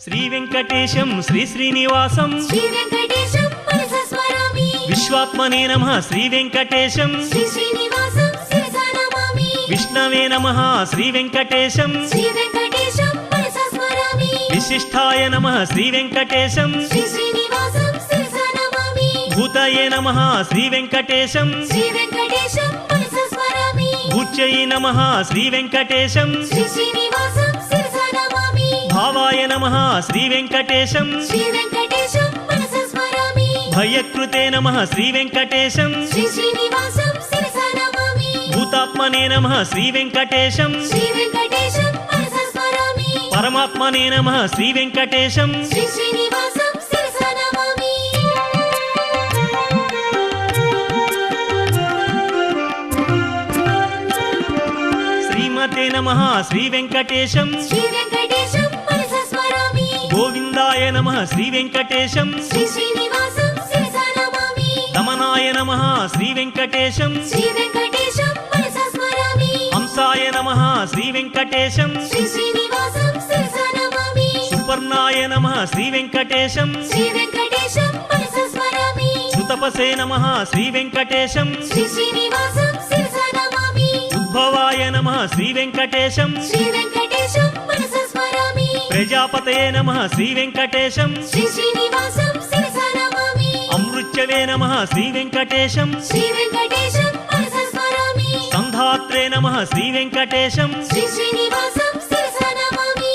శ్రీ వెంకటేశం శ్రీ శ్రీనివాసం శ్రీ వెంకటేశం మనస స్మరామి, విశ్వాత్మనే నమః శ్రీ వెంకటేశం శ్రీ శ్రీనివాసం శిరసా నమామి. విష్ణవే నమః శ్రీ వెంకటేశం శ్రీ వెంకటేశం మనస స్మరామి, విశిష్టాయ నమః శ్రీ వెంకటేశం శ్రీ శ్రీనివాసం శిరసా నమామి. భూతయే నమః శ్రీ వెంకటేశం శ్రీ వెంకటేశం మనస స్మరామి, భూత్యై నమః శ్రీ వెంకటేశం శ్రీ శ్రీనివాసం శిరసా నమామి. భావాయ నమః శ్రీ వెంకటేశం శ్రీ వెంకటేశం మనస స్మరామి, భయకృతే నమః శ్రీ వెంకటేశం శ్రీ శ్రీనివాసం శిరసా నమామి. భూతాత్మనే నమః శ్రీ వెంకటేశం శ్రీ వెంకటేశం మనస స్మరామి, పరమాత్మనే నమః శ్రీ వెంకటేశం శ్రీ శ్రీనివాసం శిరసా నమామి. శ్రీమతే నమః శ్రీ వెంకటేశం శ్రీ వెంకటేశం మనస స్మరామి, గోవిందాయ నమః శ్రీ వెంకటేశం శ్రీ శ్రీనివాసం శిరసా నమామి. దమనాయ నమః శ్రీ వెంకటేశం శ్రీ వెంకటేశం మనస స్మరామి, హంసాయ నమః శ్రీ వెంకటేశం శ్రీ శ్రీనివాసం శిరసా నమామి. సుపర్ణాయ నమః శ్రీ వెంకటేశం శ్రీ వెంకటేశం మనస స్మరామి, సుతపసే నమః శ్రీ వెంకటేశం శ్రీ శ్రీనివాసం శిరసా నమామి. ఉద్భవాయ నమః శ్రీ వెంకటేశం శ్రీ వెంకటేశం మనస స్మరామి, ప్రజాపతయే నమః శ్రీ వెంకటేశం శ్రీ శ్రీనివాసం శిరసా నమామి. అమృత్యవే నమః శ్రీ వెంకటేశం శ్రీ వెంకటేశం మనస స్మరామి, సంధాత్రే నమః శ్రీ వెంకటేశం శ్రీ శ్రీనివాసం శిరసా నమామి.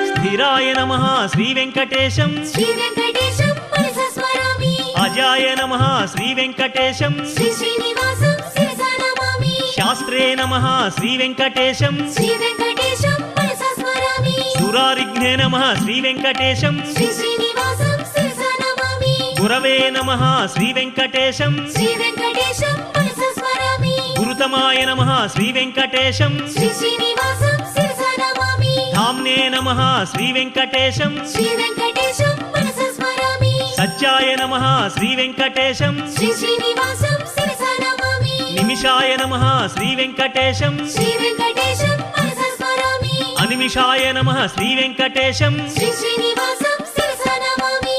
స్థిరాయ నమః శ్రీ వెంకటేశం శ్రీ వెంకటేశం మనస స్మరామి, అజాయ నమః శ్రీ వెంకటేశం శ్రీ శ్రీనివాసం శిరసా నమామి. శాస్త్రే నమః శ్రీ వెంకటేశం శ్రీ వెంకటేశం మనసా స్మరామి సురారిఘ్నే నమః శ్రీ వెంకటేశం శ్రీ శ్రీనివాసం శిరసా నమామి గురవే నమః శ్రీ వెంకటేశం శ్రీ వెంకటేశం మనసా స్మరామి గురుతమాయ నమః శ్రీ వెంకటేశం శ్రీ శ్రీనివాసం శిరసా నమామి ధామ్నే నమః శ్రీ వెంకటేశం శ్రీ వెంకటేశం మనసా స్మరామి సత్యాయ నమః శ్రీ వెంకటేశం శ్రీ శ్రీనివాసం శిరసా నమామి నిమిషాయ నమః శ్రీ వెంకటేశం శ్రీ వెంకటేశం మనసా స్మరామి అనిమిషాయ నమః శ్రీ వెంకటేశం శ్రీ శ్రీనివాసం శిరసా నమామి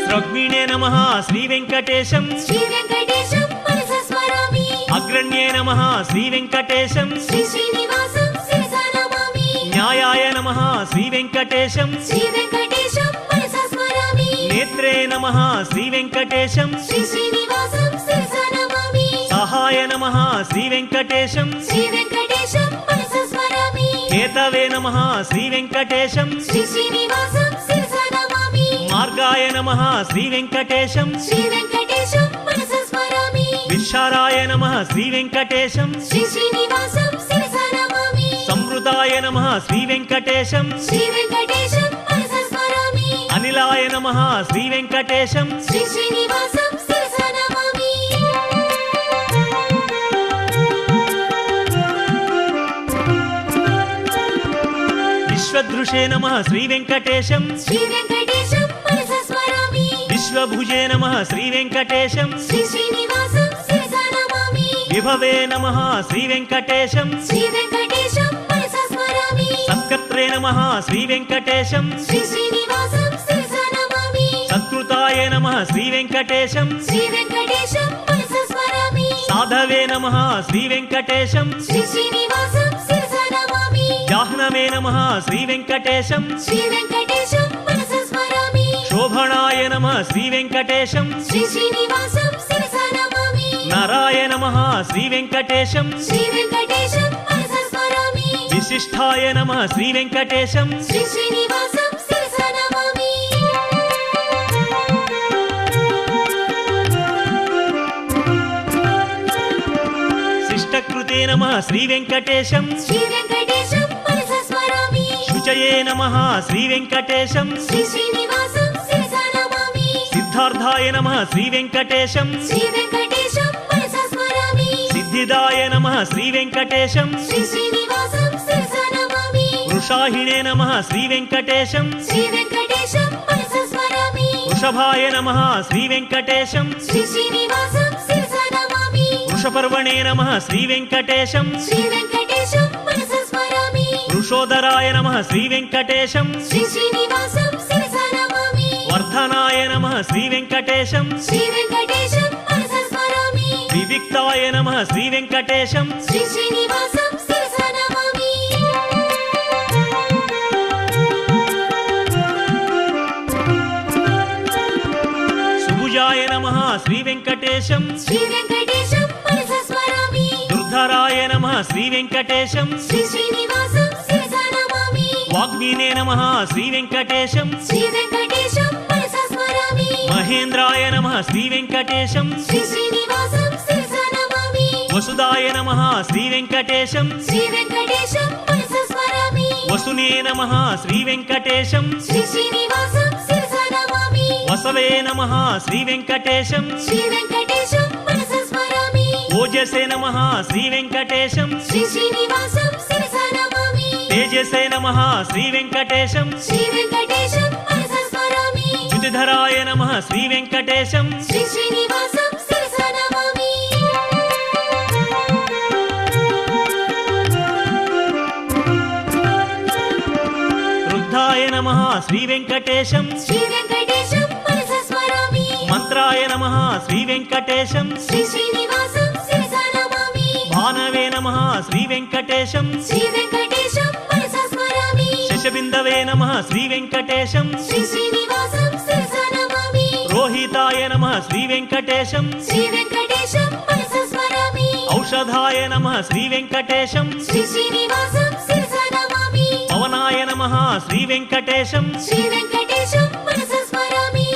స్రగ్మిణే నమః శ్రీ వెంకటేశం శ్రీ వెంకటేశం మనసా స్మరామి అగ్రణ్యే నమః శ్రీ వెంకటేశం శ్రీ శ్రీనివాసం శిరసా నమామి న్యాయాయ నమః శ్రీ వెంకటేశం శ్రీ వెంకటేశం మనసా స్మరామి నేత్రే నమః శ్రీ వెంకటేశం శ్రీ శ్రీనివాసం శిరసా నమామి సహాయ నమః శ్రీ వెంకటేశం శ్రీ వెంకటేశం మనసా స్మరామి కేతవే నమః శ్రీ వెంకటేశం శ్రీ శ్రీనివాసం శిరసా నమామి మార్గాయ నమః శ్రీ వెంకటేశం శ్రీ వెంకటేశం మనసా స్మరామి విశారాయ నమః శ్రీ వెంకటేశం శ్రీ శ్రీనివాసం శిరసా నమామి సంవృతాయ నమః శ్రీ వెంకటేశం శ్రీ వెంకటేశం మనసా స్మరామి అనిలాయ నమః శ్రీ వెంకటేశం శ్రీ శ్రీనివాసం శిరసా నమామి విశ్వదృశే నమః శ్రీ వెంకటేశం శ్రీ వెంకటేశం మనసా స్మరామి విశ్వభుజే నమః శ్రీ వెంకటేశం శ్రీ శ్రీనివాసం శిరసా నమామి విభవే నమః శ్రీ వెంకటేశం శ్రీ వెంకటేశం మనసా స్మరామి సత్కర్త్రే నమః శ్రీ వెంకటేశం శ్రీ శ్రీనివాసం శిరసా నమామి సత్కృతాయ నమః శ్రీ వెంకటేశం శ్రీ వెంకటేశం మనసా స్మరామి సాధవే నమః శ్రీ వెంకటేశం శ్రీ శ్రీనివాసం శిరసా నమామి జాహ్నవే నమః శ్రీ వెంకటేశం శ్రీ వెంకటేశం మనసా స్మరామి శోభణాయ నమః శ్రీ వెంకటేశం శ్రీ శ్రీనివాసం శిరసా నమామి నరాయ నమః శ్రీ వెంకటేశం శ్రీ వెంకటేశం మనసా స్మరామి విశిష్టాయ నమః శ్రీ వెంకటేశం శ్రీ శ్రీనివాసం శిరసా నమామి శిష్టకృతే నమః శ్రీ వెంకటేశం శ్రీ వెంకటేశం మనసా స్మరామి శుచయే నమః శ్రీ వెంకటేశం శ్రీ శ్రీనివాసం శిరసా నమామి సిద్ధార్థాయ నమః శ్రీ వెంకటేశం శ్రీ వెంకటేశం మనసా స్మరామి సిద్ధిదాయ నమః శ్రీ వెంకటేశం శ్రీ శ్రీనివాసం శిరసా నమామి వృషాహిణే నమః శ్రీ వెంకటేశం శ్రీ వెంకటేశం మనసా స్మరామి వృషభాయ నమః శ్రీ వెంకటేశం శ్రీ శ్రీనివాసం శిరసా నమామి వృషపర్వణే నమః శ్రీ వెంకటేశం శ్రీ వెంకటేశం మనసా స్మరామి వృషోదరాయ నమః శ్రీ వెంకటేశం శ్రీ శ్రీనివాసం శిరసా నమామి వర్ధనాయ నమః శ్రీ వెంకటేశం శ్రీ వెంకటేశం మనసా స్మరామి వివిక్తాయ నమః శ్రీ వెంకటేశం శ్రీ శ్రీనివాసం శిరసా నమామి సుభుజాయ నమః శ్రీ వెంకటేశం శ్రీ వెంకటేశం మనసా స్మరామి దుర్ధరాయ నమః శ్రీ వెంకటేశం శ్రీ శ్రీనివాసం శిరసా నమామి వాగ్మీనే నమః శ్రీ వెంకటేశం శ్రీ వెంకటేశం మనసా స్మరామి మహేంద్రాయ నమః శ్రీ వెంకటేశం శ్రీ శ్రీనివాసం శిరసా నమామి వసుదాయ నమః శ్రీ వెంకటేశం శ్రీ వెంకటేశం మనసా స్మరామి వసునే నమః శ్రీ వెంకటేశం శ్రీ శ్రీనివాసం శిరసా నమామి వసవే నమః శ్రీ వెంకటేశం శ్రీ వెంకటేశం మనసా స్మరామి ఓజసే నమః శ్రీ వెంకటేశం శ్రీ శ్రీనివాసం శిరసా నమామి తేజసే నమః శ్రీ వెంకటేశం శ్రీ వెంకటేశం మనసా స్మరామి యుతిధరాయ నమః శ్రీ వెంకటేశం శ్రీ శ్రీనివాసం శిరసా నమామి రుద్ధాయ నమః శ్రీ వెంకటేశం శ్రీ వెంకటేశం మనసా స్మరామి మంత్రాయ నమః శ్రీ వెంకటేశం శ్రీ శ్రీనివాసం శిరసా నమామి భానవే నమః శ్రీ వెంకటేశం శ్రీ వెంకటేశం మనసా స్మరామి శశబిందవే నమః శ్రీ వెంకటేశం శ్రీ శ్రీనివాసం శిరసా నమామి రోహితాయ నమః శ్రీ వెంకటేశం శ్రీ వెంకటేశం మనసా స్మరామి ఔషధాయ నమః శ్రీ వెంకటేశం శ్రీ శ్రీనివాసం శిరసా నమామి పవనాయ నమః శ్రీ వెంకటేశం శ్రీ వెంకటేశం మనసా స్మరామి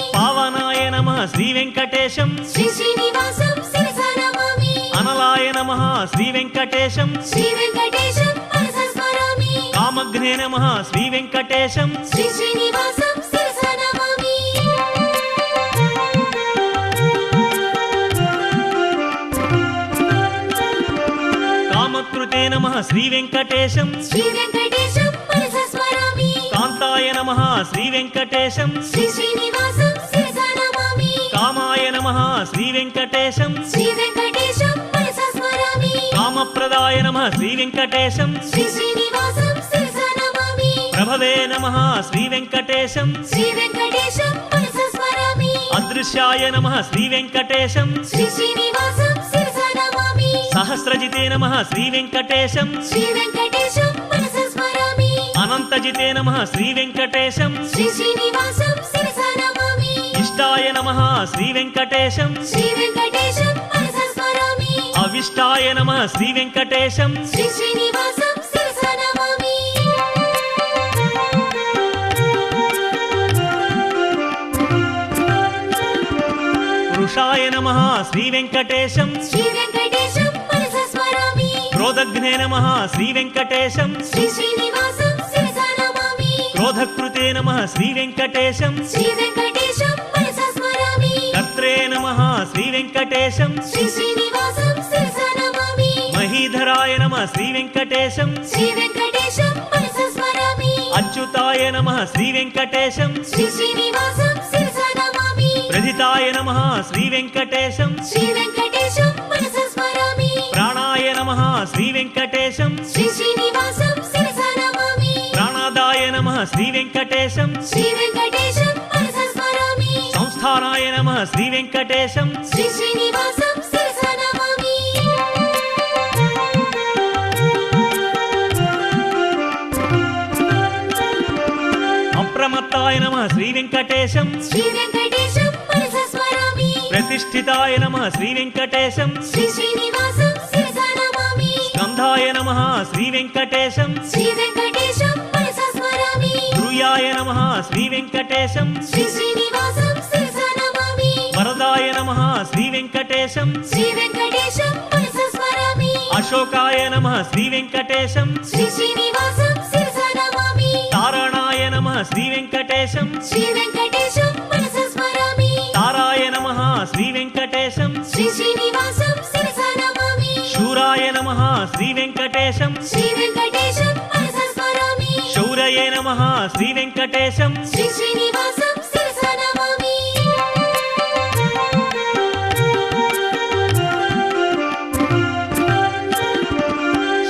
వెంకటేశం శ్రీ శ్రీనివాసం శిరసా నమామి అనలాయ నమః శ్రీ వెంకటేశం శ్రీ వెంకటేశం మనసా స్మరామి కామగ్నే నమః శ్రీ వెంకటేశం శ్రీ శ్రీనివాసం శిరసా నమామి కామకృతే నమః శ్రీ వెంకటేశం శ్రీ వెంకటేశం మనసా స్మరామి కాంతాయ నమః శ్రీ వెంకటేశం శ్రీ శ్రీనివాసం శిరసా నమామి కామాయ నమః శ్రీ వెంకటేశం శ్రీ వెంకటేశం మనసా స్మరామి కామప్రదాయ నమః శ్రీ వెంకటేశం శ్రీ శ్రీనివాసం శిరసా నమామి ప్రభవే నమః శ్రీ వెంకటేశం శ్రీ వెంకటేశం మనసా స్మరామి అదృశ్యాయ నమః శ్రీ వెంకటేశం శ్రీ శ్రీనివాసం శిరసా నమామి సహస్రజితే నమః శ్రీ వెంకటేశం శ్రీ వెంకటేశం మనసా స్మరామి అనంతజితే నమః శ్రీ వెంకటేశం శ్రీ శ్రీనివాసం శిరసా నమామి ఇష్టాయ నమః శ్రీ వెంకటేశం శ్రీ వెంకటేశం మనసా స్మరామి అవిష్టాయ నమః శ్రీ వెంకటేశం శ్రీ శ్రీనివాసం శిరసా నమామి వృషాయ నమః శ్రీ వెంకటేశం శ్రీ వెంకటేశం మనసా స్మరామి క్రోధఘ్నే నమః శ్రీ వెంకటేశం శ్రీ శ్రీనివాసం శిరసా నమామి క్రోధకృతే నమః శ్రీ వెంకటేశం శ్రీ వెంకటేశం మనసా స్మరామి కర్త్రే నమః శ్రీ వెంకటేశం శ్రీ శ్రీనివాసం శిరసా నమామి మహీధరాయ నమః శ్రీ వెంకటేశం శ్రీ వెంకటేశం మనసా స్మరామి అచ్యుతాయ నమః శ్రీ వెంకటేశం శ్రీ శ్రీనివాసం శిరసా నమామి ప్రథితాయ నమః శ్రీ వెంకటేశం శ్రీ వెంకటేశం మనసా స్మరామి ప్రాణాయ నమః శ్రీ వెంకటేశం శ్రీ శ్రీనివాసం శిరసా నమామి ప్రాణాదాయ నమః శ్రీ వెంకటేశం శ్రీ వెంకటేశం మనసా స్మరామి సంస్థానాయ నమః శ్రీ వెంకటేశం శ్రీ శ్రీనివాసం శిరసా నమామి అప్రమత్తాయ నమః శ్రీ వెంకటేశం శ్రీ వెంకటేశం మనసా స్మరామి ప్రతిష్ఠితాయ నమః శ్రీ వెంకటేశం శ్రీ శ్రీనివాసం శిరసా నమామి స్కంధాయ నమః శ్రీ వెంకటేశం శ్రీ వెంకటేశం మనసా స్మరామి ధ్రుయాయ నమః శ్రీ వెంకటేశం శ్రీ శ్రీనివాసం శిరసా నమామి వరదాయ నమః శ్రీ వెంకటేశం శ్రీ వెంకటేశం మనసా స్మరామి అశోకాయ నమః శ్రీ వెంకటేశం శ్రీ శ్రీనివాసం శిరసా నమామి తారణాయ నమః శ్రీ వెంకటేశం శ్రీ వెంకటేశం మనసా స్మరామి తారాయ నమః శ్రీ వెంకటేశం శ్రీ శ్రీనివాసం శిరసా నమామి శూరాయ నమః శ్రీ వెంకటేశం శ్రీ వెంకటేశం మనసా స్మరామి శౌరయే నమః శ్రీ వెంకటేశం శ్రీ శ్రీనివాసం శిరసా నమామి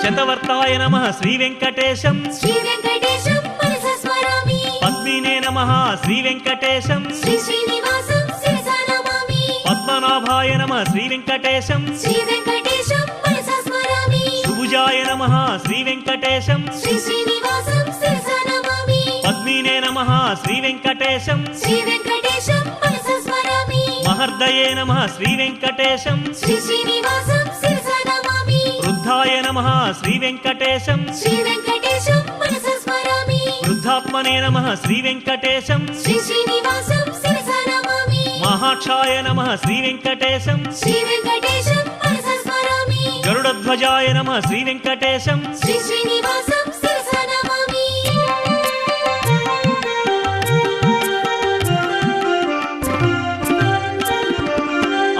శతవర్తాయ నమః శ్రీ వెంకటేశం శ్రీ వెంకటేశం మనసా స్మరామి పద్మినే నమః శ్రీ వెంకటేశం శ్రీ శ్రీనివాసం శిరసా నమామి పద్మనాభాయ నమః శ్రీ వెంకటేశం శ్రీ వెంకటేశం మనసా స్మరామి సుభుజాయ నమః శ్రీ వెంకటేశం శ్రీ శ్రీనివాసం శిరసా నమామి పద్మినే నమః శ్రీ వెంకటేశం శ్రీ వెంకటేశం మనసా స్మరామి మహర్దయే నమః శ్రీ వెంకటేశం శ్రీ శ్రీనివాసం శిరసా నమామి వృద్ధాయ నమః శ్రీ వెంకటేశం శ్రీ వెంకటేశం మనసా స్మరామి వృద్ధాత్మనే నమః శ్రీ వెంకటేశం శ్రీ శ్రీనివాసం శిరసా నమామి మహాక్షాయ నమః శ్రీ వెంకటేశం శ్రీ వెంకటేశం మనసా స్మరామి గరుడధ్వజాయ నమః శ్రీ వెంకటేశం శ్రీ శ్రీనివాసం శిరసా నమామి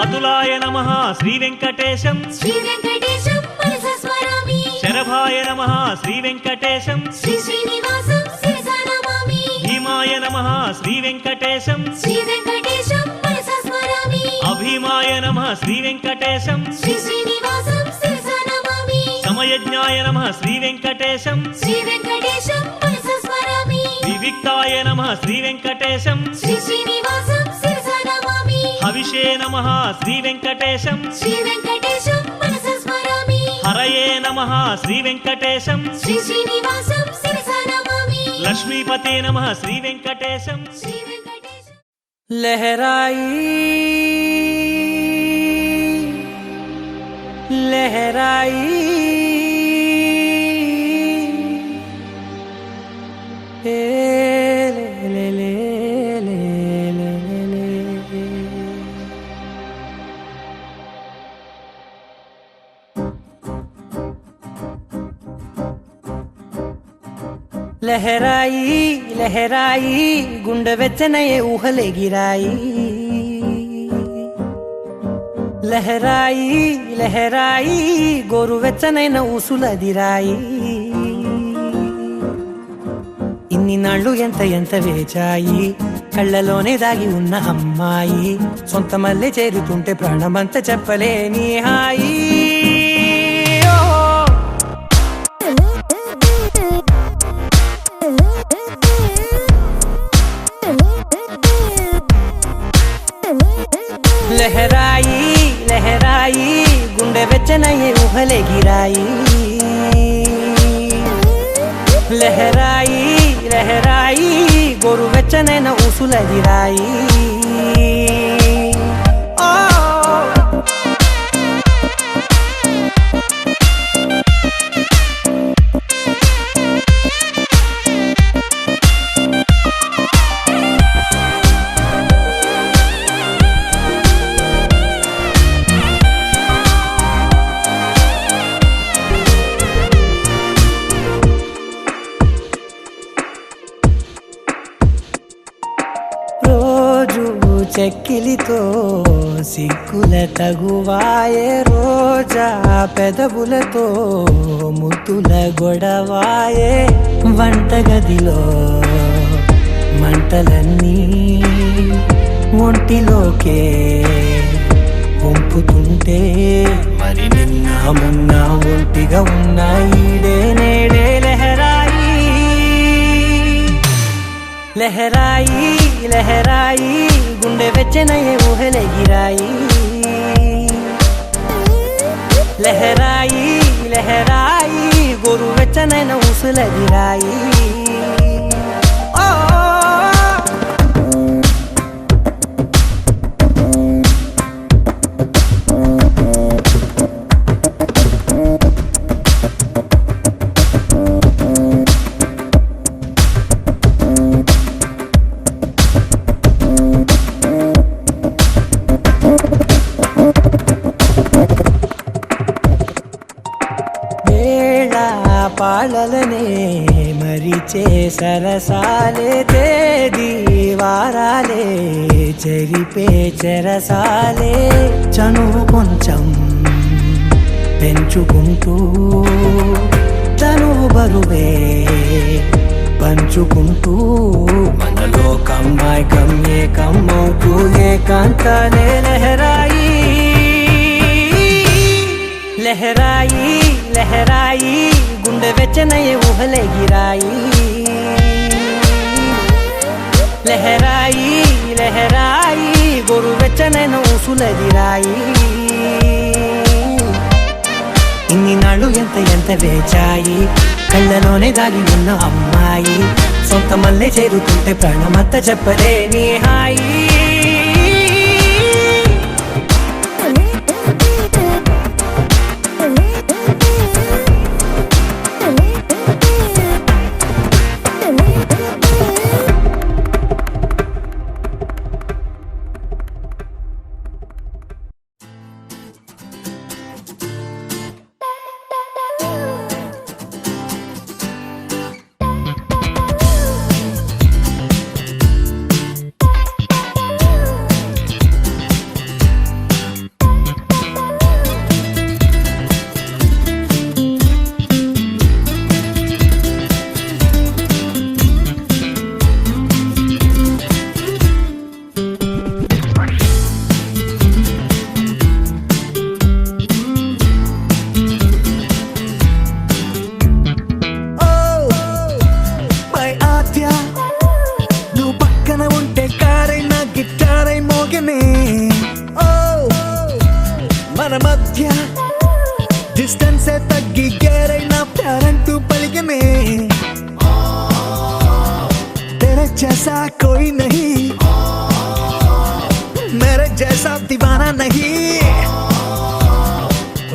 అతులాయ నమః శ్రీ వెంకటేశం శ్రీ వెంకటేశం మనసా స్మరామి శరభాయ నమః శ్రీ వెంకటేశం శ్రీ శ్రీనివాసం శిరసా నమామి భీమాయ నమః శ్రీ వెంకటేశం శ్రీ వెంకటేశం మనసా స్మరామి అభీమాయ నమః శ్రీ వెంకటేశం శ్రీ శ్రీనివాసం శిరసా నమామి సమయజ్ఞాయ నమః శ్రీ వెంకటేశం శ్రీ వెంకటేశం మనసా స్మరామి వివిక్తాయ నమః శ్రీ వెంకటేశం శ్రీ శ్రీనివాసం శిరసా నమామి హవిషే నమః శ్రీ వెంకటేశం శ్రీ వెంకటేశం మనసా స్మరామి హరయే నమః శ్రీ వెంకటేశం శ్రీ శ్రీనివాసం శిరసా నమామి లక్ష్మీపతే నమః శ్రీ వెంకటేశం శ్రీ వెంకటేశం लहराई लहराई ए ले ले ले ले ले ले ले లహరాయి లహరాయి గుండె వెచ్చనయే ఊహలెగిరాయి లహరాయి లహరాయి గోరు వెచ్చనైన ఊసులదిరాయి ఇన్ని నాళ్ళు ఎంత ఎంత వేచాయి కళ్ళలోనే దాగి ఉన్న అమ్మాయి సొంత మల్లె చేరుతుంటే ప్రాణమంతా చెప్పలేని హాయి లహరాయి లహరాయి గుండె వెచ్చనయ్యే ఊహలెగిరాయి లహరాయి లహరాయి గోరు వెచ్చనైన ఊసులదిరాయి చెక్కిలితో సిగ్గుల తగువాయే రోజా పెదవులతో ముద్దుల గొడవాయే వంటగదిలో మంటలన్నీ ఒంటిలోకే వంపుతుంటే మరి నిన్న మొన్న ఒంటిగా ఉన్న ఈడే నేడే లహరాయి లహరాయి లహరాయి గుండె వెచ్చనయ్యే ఊహలెగిరాయి లహరాయి లహరాయి గోరు వెచ్చనైన ఊసులదిరాయి పాలలనే మరిచే సరసాలే తేదీ వారాలే చెరిపే చెరసాలే చనువు కొంచెం పెంచుకుంటూ తనువు బరువే పంచుకుంటూ మనలో కమ్మాయి కమ్మే కమ్మవుతూ ఏకాంతాలే లహరాయి లహరాయి లహరాయి గుండె వెచ్చనయ్యే ఊహలెగిరాయి లహరాయి లహరాయి గోరు వెచ్చనైన ఊసులదిరాయి ఇన్ని నాళ్ళు ఎంత ఎంత వేచాయి కళ్ళలోనే దాగి ఉన్న అమ్మాయి సొంత మల్లె చేరుతుంటే ప్రాణమంతా చెప్పలేని హాయి మన మధ్య డిస్టెన్స్ తగ్గి గేరైనా ప్యారంటూ పలికనే तेरे जैसा कोई नहीं मेरे जैसा दीवाना नहीं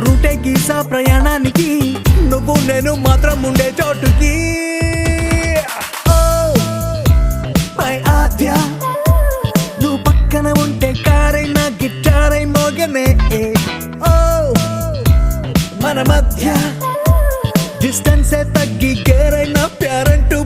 రూటే గీసా ప్రయాణానికి నువ్వు నేను మాత్రం ఉండే చోటుకి మై ఆద్య నువ్వు పక్కన ఉంటే కారైనా గిటారై మోగనే మన మధ్య డిస్టెన్స్ తగ్గి గేరైనా ప్యారంటూ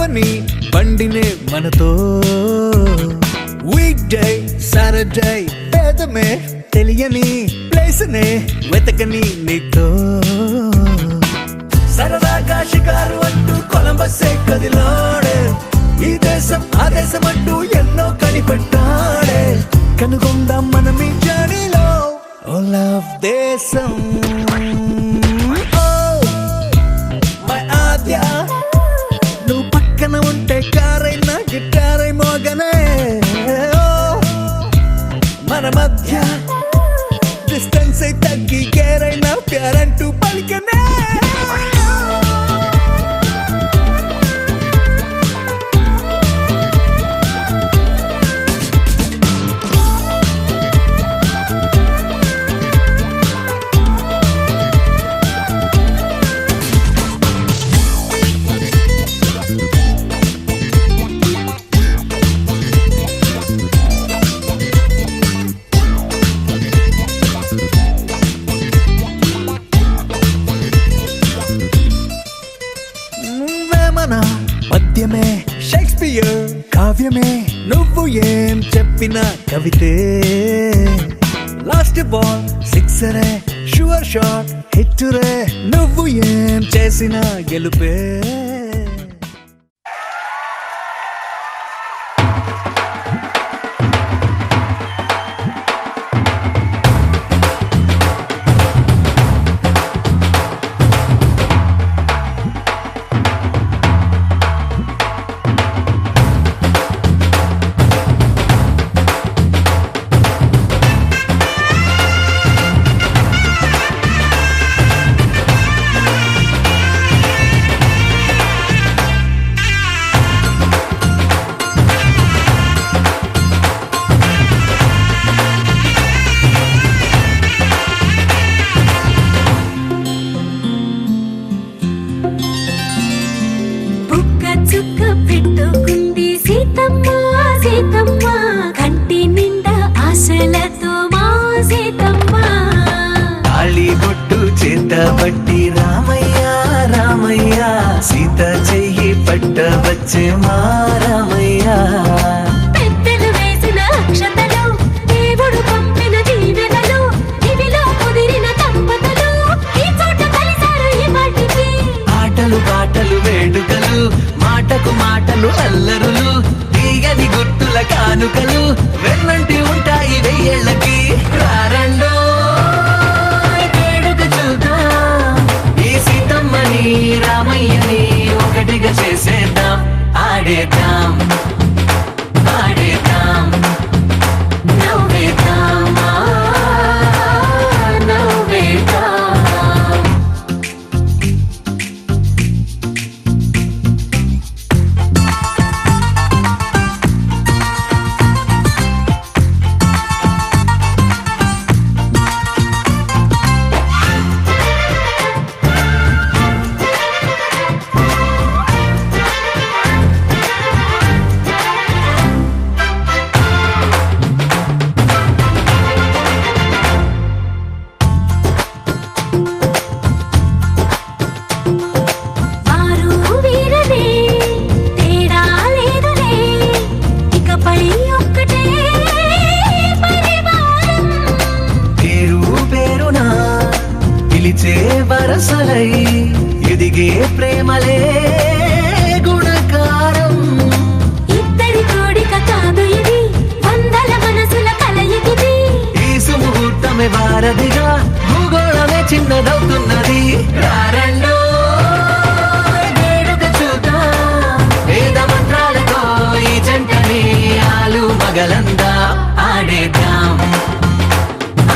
నడవని బండినే మనతో వీక్ డే సాటర్డే పేదమే తెలియని ప్లేస్ నే వెతకని నీతో సరదాగా షికారు అంటూ కొలంబస్సే కదిలాడే ఈ దేశం ఆ దేశం అంటూ ఎన్నో కనిపెట్టాడే కనుగొందాం మనం ఈ జర్నీలో ఓ లవ్ దేశం మై ఆద్య నువ్వు పక్కన ఉంటే కారైనా గిటారై మోగనే మన మధ్య డిస్టెన్స్ అయి తగ్గి కేరైనా ప్యారంటూ పలికనే పద్యమే షేక్స్పియర్ కావ్యమే నువ్వు ఏం చెప్పిన కవితే లాస్ట్ బాల్ సిక్సరే షూర్ షాట్ హిట్టురే నువ్వు ఏం చేసిన గెలుపే చుక్క పెట్టుకుంది సీతమ్మ సీతమ్మ కంటి నిండా ఆశలతో మా సీతమ్మ తాళి బొట్టు చేత పట్టి రామయ్య రామయ్య సీత చెయ్యి పట్ట వచ్చే మా రామయ్య పెద్దలు వేసిన అక్షతలు దేవుడు పంపిన దీవెనలు ఇవిలో కుదిరిన దంపతులు ఈ చోట కలిసారు ఈ పాటికి ఆటలు పాటలు వేడుకలు మాటకు మాటలు అల్లరులు తీయని గుర్తుల కానుకలు వెన్నంటి ఉంటాయి వెయ్యేళ్ళకి రారండో వేడుక చూద్దాం ఈ సీతమ్మని రామయ్యని ఒకటిగా చేసేద్దాం ఆడేద్దాం ఆడేద్దాం నవ్వేద్దాం నవ్వేద్దాం వరసలై ఎదిగే ప్రేమలే గుణకారం ఇద్దరి కోడిక కాదు ఇది వందల మనసుల కలయికిది ఈ సుముహూర్తమే వారధిగా భూగోళమే చిన్నదవుతున్నది రారండో వేడుక చూద్దాం వేద మంత్రాలతో ఈ జంటని ఆలు మగలందా ఆడేద్దాం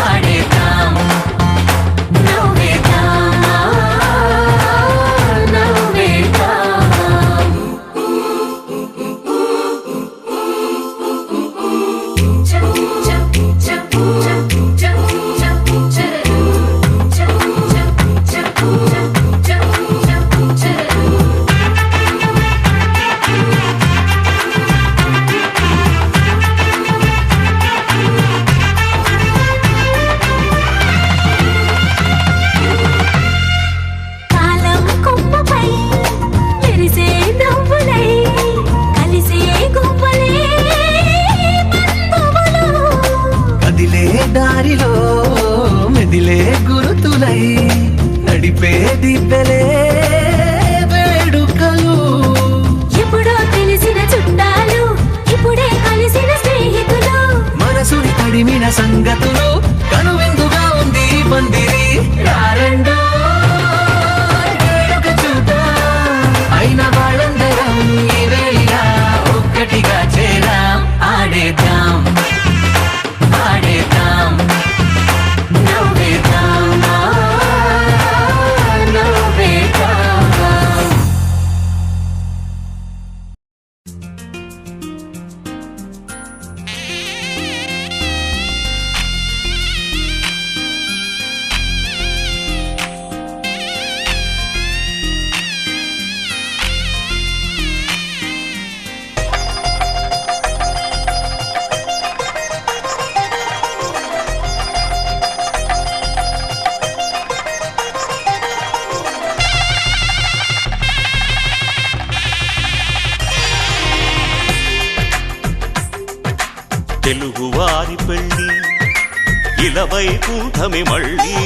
ఆడేద్దాం సంగతులు కనువిందుగా ఉంది ఈ పందిరి రారండో వేడుక చూద్దాం అయిన వాళ్ళందరం ఈ వేళ ఒక్కటిగా చేరాం ఆడేద్దాం ఆడేద్దాం నవ్వేద్దాం నవ్వేద్దాం తెలుగువారి పెళ్ళి ఇలవైకుంఠమి మళ్ళీ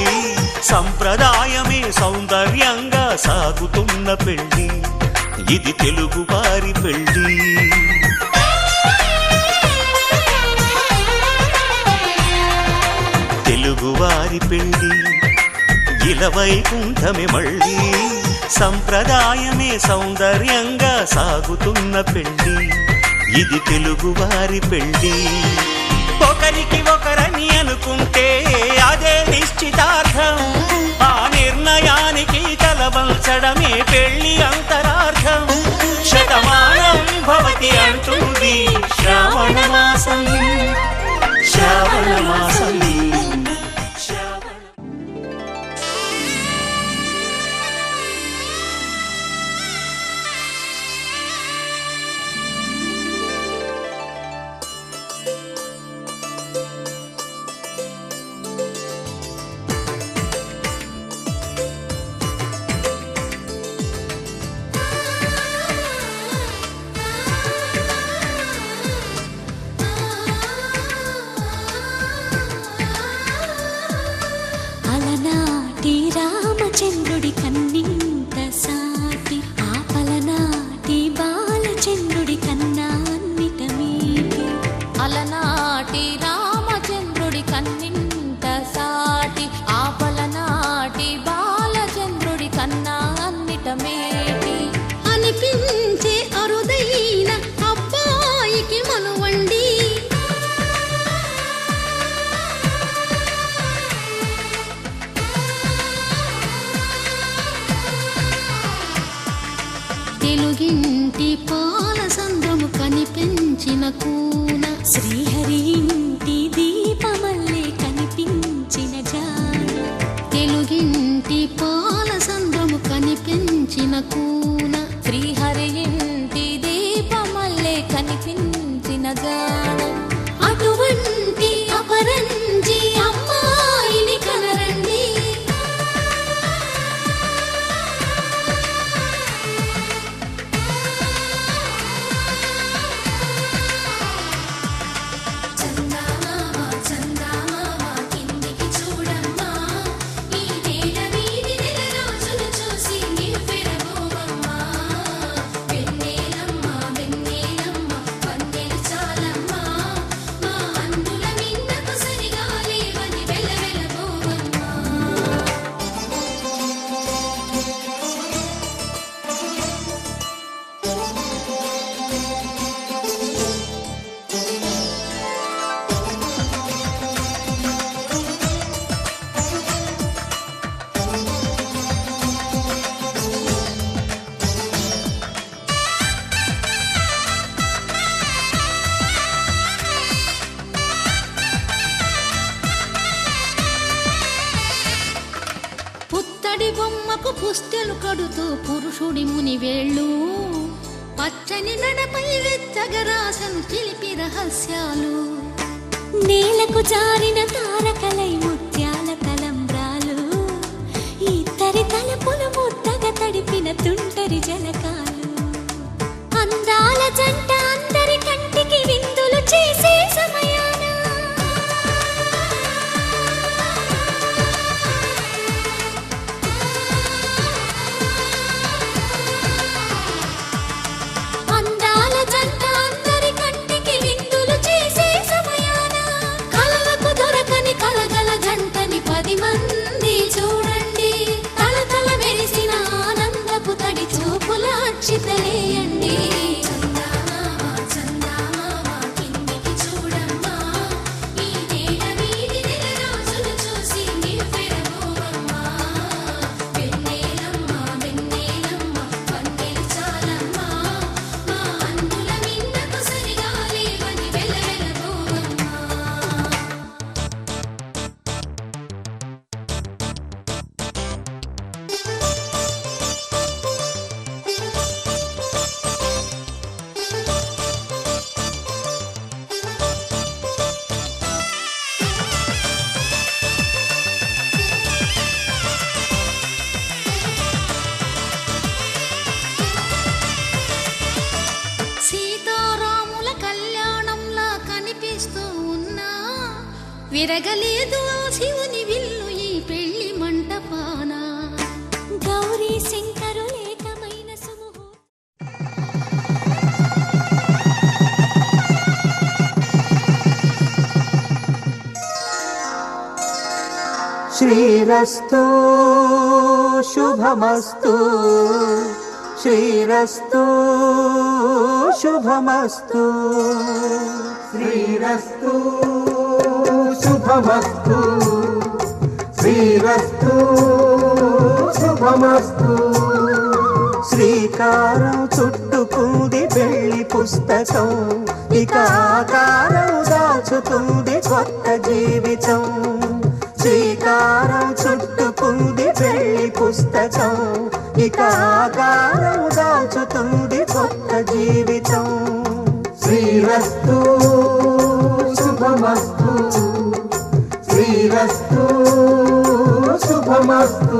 సంప్రదాయమే సౌందర్యంగా సాగుతున్న పెళ్ళి ఇది తెలుగువారి పెళ్ళి తెలుగువారి పెళ్ళి ఇలవైకుంఠమి మళ్ళీ సంప్రదాయమే సౌందర్యంగా సాగుతున్న పెళ్ళి ఇది తెలుగువారి పెళ్ళి ఒకరికి ఒకరని అనుకుంటే అదే నిశ్చితార్థం ఆ నిర్ణయానికి తలవంచడమే పెళ్ళి అంతరార్థం శతమానం భవతి అంటుంది శ్రావణ మాసం శ్రావణ మాసం అలనాటి రామచంద్రుడి కన్నింత సాటి ఆపలనాటి బాలచంద్రుడి కన్నా అన్నిట మీటి అలనాటి రామచంద్రుడి కన్నింత సాటి ఆపలనాటి బాలచంద్రుడి కన్నా అన్నిట మేటి అనిపించే అరుదైన అబ్బాయికి మనువండి తెలుగింటి పాల సంద్రము కనిపించిన కూన శ్రీహరి ఇంటి దీపమల్లే కనిపించిన జాన తెలుగింటి పాల సంద్రము కనిపించిన కూన శ్రీహరి ఇంటి దీపమల్లే కనిపించిన జాన అటువంటి అపరంజి అమ్మాయిని కనరండి పుత్తడి బొమ్మకు పుస్తెలు కడుతూ పురుషుడి ముని వేళ్ళు పచ్చని నడపై వెచ్చగరాసను చిలిపి రహస్యాలు నేలకు జారిన తారకలై ముత్యాల తలంబ్రాలు ఇద్దరి తలపులు ముద్దగా తడిపిన తుంటరి జలకాలు అందాల జంట అందరి కంటికి విందులు చేసే సమయాన అందాల జంట అందరి కంటికి విందులు చేసే సమయాన కలలకు విరగలేదు ఆ శివుని విల్లు ఈ పెళ్లి మంటపాన గౌరీ శంకరు ఏకమైన సుముహూర్తం. శ్రీరస్తు శుభమస్తు శ్రీరస్తు శుభమస్తు శ్రీరస్తు శుభమస్తు శ్రీరస్తు శుభమస్తు శ్రీకారం చుట్టుకుంది పెళ్లి పుస్తకం ఇక ఆకారం దాచుతుంది కొత్త జీవితం శ్రీకారం చుట్టుకుంది పెళ్లి పుస్తకం ఇక ఆకారం దాచుతుంది కొత్త జీవితం శ్రీరస్తు శుభమస్తు శ్రీరస్తు శుభమస్తు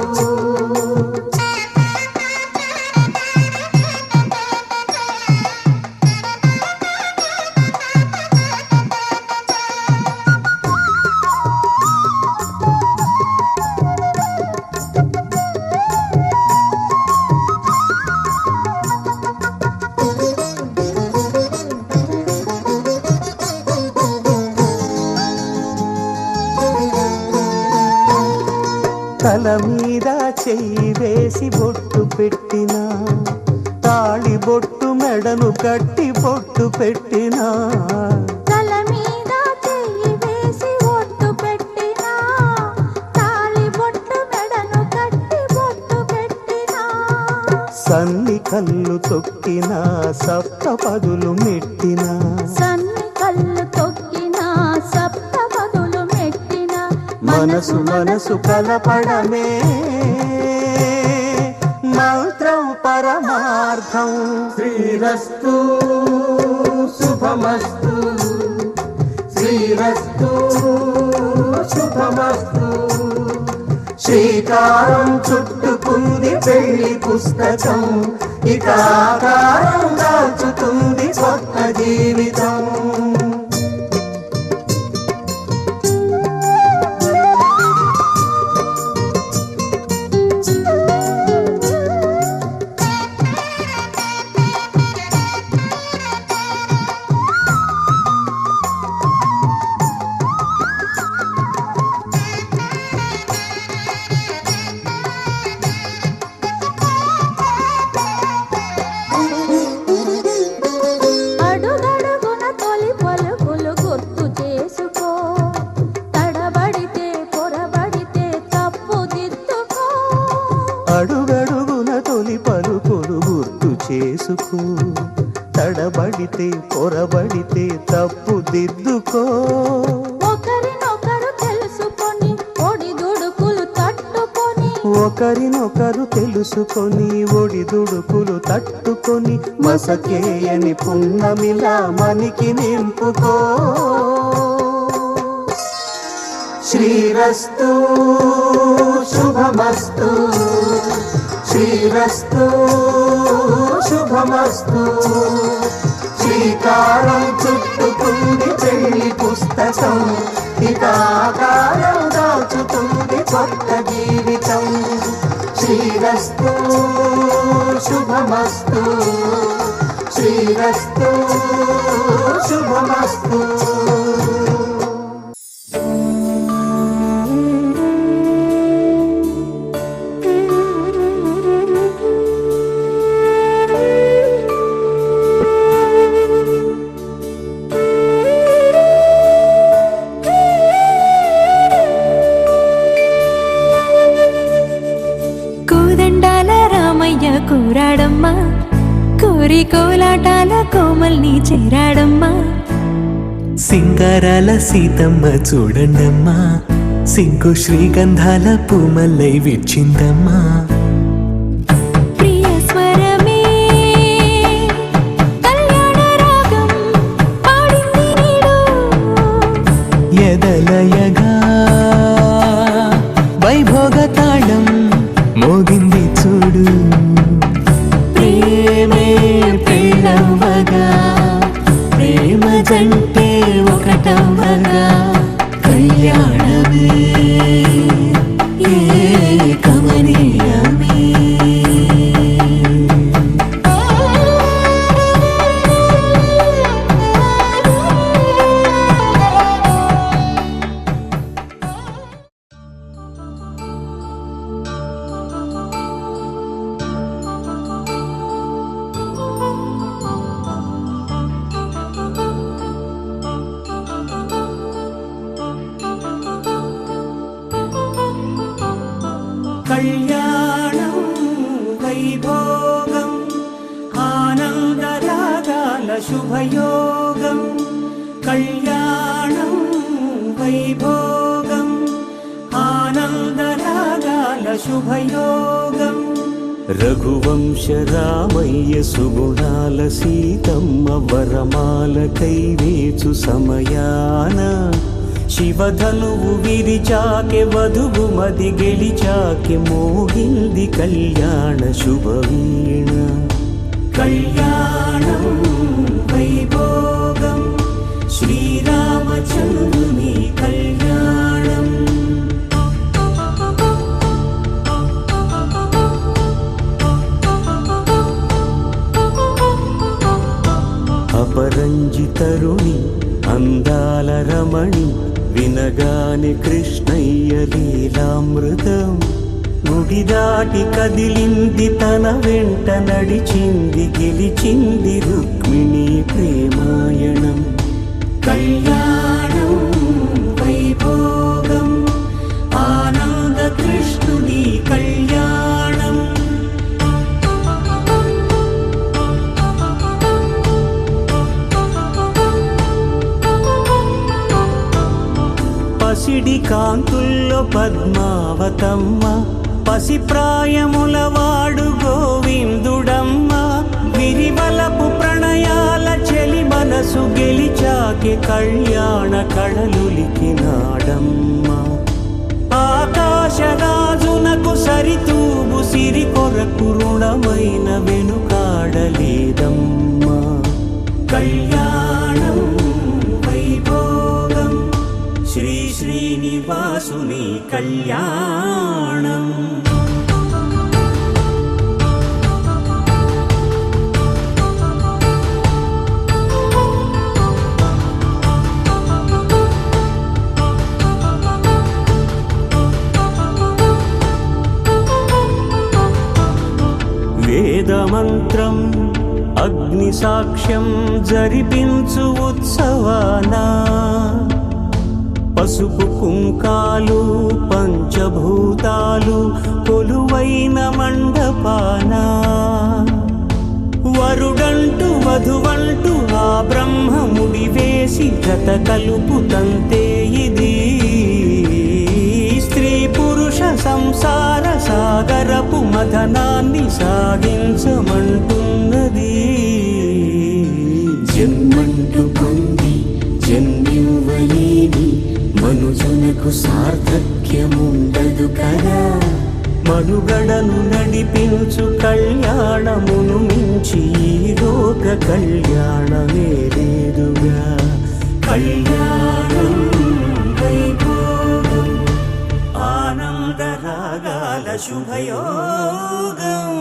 తల మీద చెయ్యి వేసి బొట్టు పెట్టినా తాళి బొట్టు మెడను కట్టి బొట్టు పెట్టినా తల మీద చెయ్యి వేసి బొట్టు పెట్టినా తాళి బొట్టు మెడను కట్టి బొట్టు పెట్టినా సన్ని కళ్ళు తొక్కినా సప్త పదులు మెట్టినా సన్ని కళ్ళు తొక్కినా సప్త పదులు మెట్టినా మనసు మనసు కలపడమే మంత్రం పరమార్థం శ్రీరస్తు శుభమస్తు శ్రీరస్తు శుభమస్తు శ్రీకారం చుట్టుకుంది పెళ్లి పుస్తకం ఇక ఆకారం దాచుతుంది కొత్త జీవితం అడుగడుగున తొలి పలుకులు గుర్తు చేసుకో తడబడితే పొరబడితే తప్పు దిద్దుకో ఒకరినొకరు తెలుసుకొని ఒడిదుడుకులు తట్టుకొని ఒకరినొకరు తెలుసుకొని ఒడిదుడుకులు తట్టుకొని మసకేయని పున్నమిలా మనికి నింపుకో శ్రీరస్తు శుభమస్తు శ్రీరస్తు శుభమస్తు శ్రీకారం చుట్టుకుంది పెళ్లి పుస్తకం ఇక ఆకారం దాచుతుంది కొత్త జీవితం శ్రీరస్తు శుభమస్తు శ్రీరస్తు శుభమస్తు కూరాడమ్మా కోరి కోలాటాల కోమల్ని చేరాడమ్మా సింగారాల సీతమ్మ చూడండమ్మా సింగు శ్రీగంధాల పూమల్లై విచ్చిందమ్మా ప్రియ స్వరమే కళ్యాణ రాగం పాడింది నీడు ఎదలయగా వైభోగ తాళం మోగింది చూడు ప్రేమే ప్రేమగా ప్రేమ జంటే ఒకటవగా కళ్యాణ రాగాల శుభయోగం కళ్యాణం వైభోగం ఆనంద రాగాల శుభయోగం రఘువంశ రామయ్య సుగుణాల సీతమ్మ వరమాల కైవేచు సమయాన శివధనువు విరిచాకె వధువు మది గెలిచాకె మోగింది కళ్యాణ శుభవీణ కళ్యాణం వైభోగం శ్రీరామచంద్రుని కళ్యాణం అపరంజి తరుణి అందాల రమణి వినగానే కృష్ణయ్య లీలామృతం గుడి దాటి కదిలింది తన వెంట నడిచింది గెలిచింది రుక్మిణి ప్రేమాయణం కళ్యాణం వైభోగం ఆనంద కృష్ణుని కళ్యాణం పసిడి కాంతుల్లో పద్మావతమ్మ పసిప్రాయముల వాడు గోవిందుడమ్మ విరివలపు ప్రణయాల చెలి మనసు గెలిచాకే కళ్యాణ కళలులికినాడమ్మ ఆకాశరాజునకు సరితూబు సిరి కొరకు రుణమైన వెనుకాడలేదమ్మ కళ్యాణం వైభోగం శ్రీ శ్రీనివాసుని కళ్యాణం వేదమంత్రం అగ్ని సాక్ష్యం జరిపించు ఉత్సవానా పసుపు కుంకాలు పంచభూతాలు కొలువైన మండపాన వరుడంటూ వధువంటూ ఆ బ్రహ్మముడి వేసి జత కలుపుతంతే ఇది స్త్రీ పురుష సంసార సాగరపు మథనాన్ని సాగించమంటున్నది జన్మంటూ పొంది జన్మివ్వలేని మనుజునకు సార్థక్యముండదు కదా మనుగడను నడిపించు కళ్యాణమును మించి ఈ లోక కళ్యాణమే లేదుగా కళ్యాణం వైభోగం ఆనంద రాగాల శుభయోగం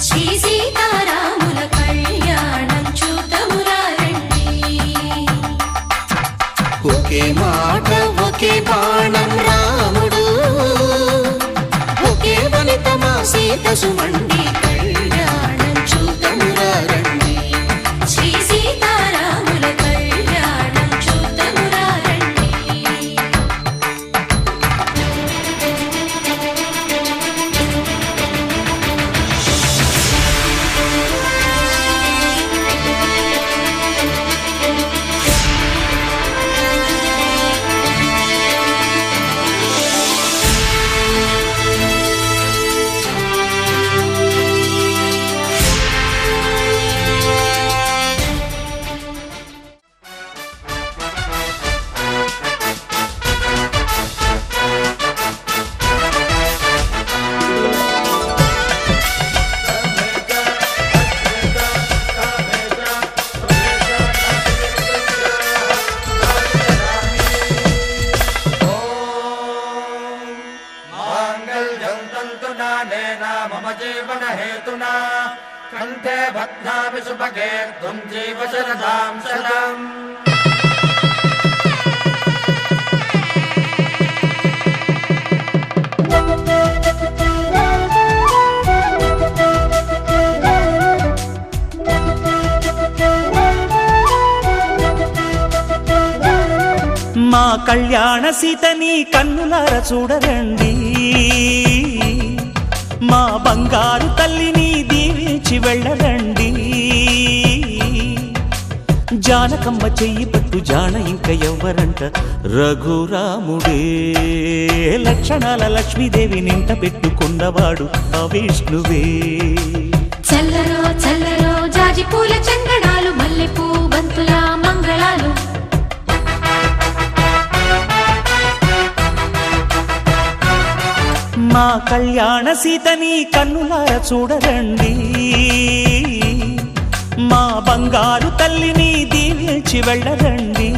శ్రీ సీతారాముల కళ్యాణం చూతమురారండి ఒకే మాట ఒకే బాణం రాముడు ఒకే వనిత మా సీత సుమండి కళ్యాణం చూతమురారండి శ్రీ సీతారాముల కళ్యాణం చూతమురారండి కంఠే భద్నామి సుభగే త్వం జీవ శరదాం శతం. మా కళ్యాణ సీతని కన్నులార చూడరండి, మా బంగారు తల్లిని దీవించి వెళ్ళరండి. జానకమ్మ చెయ్యి పట్టు జాన ఇంక ఎవ్వరంట, రఘురాముడే. లక్షణాల లక్ష్మీదేవి నింట పెట్టుకున్నవాడు ఆ విష్ణువే. చల్లరో చల్లరో జాజి పూల చందనాలు, మల్లెపూ బంతుల మంగళాలు. మా కళ్యాణ సీతని కన్నులార చూడరండి, మా బంగారు తల్లిని దీవించి వెళ్ళరండి.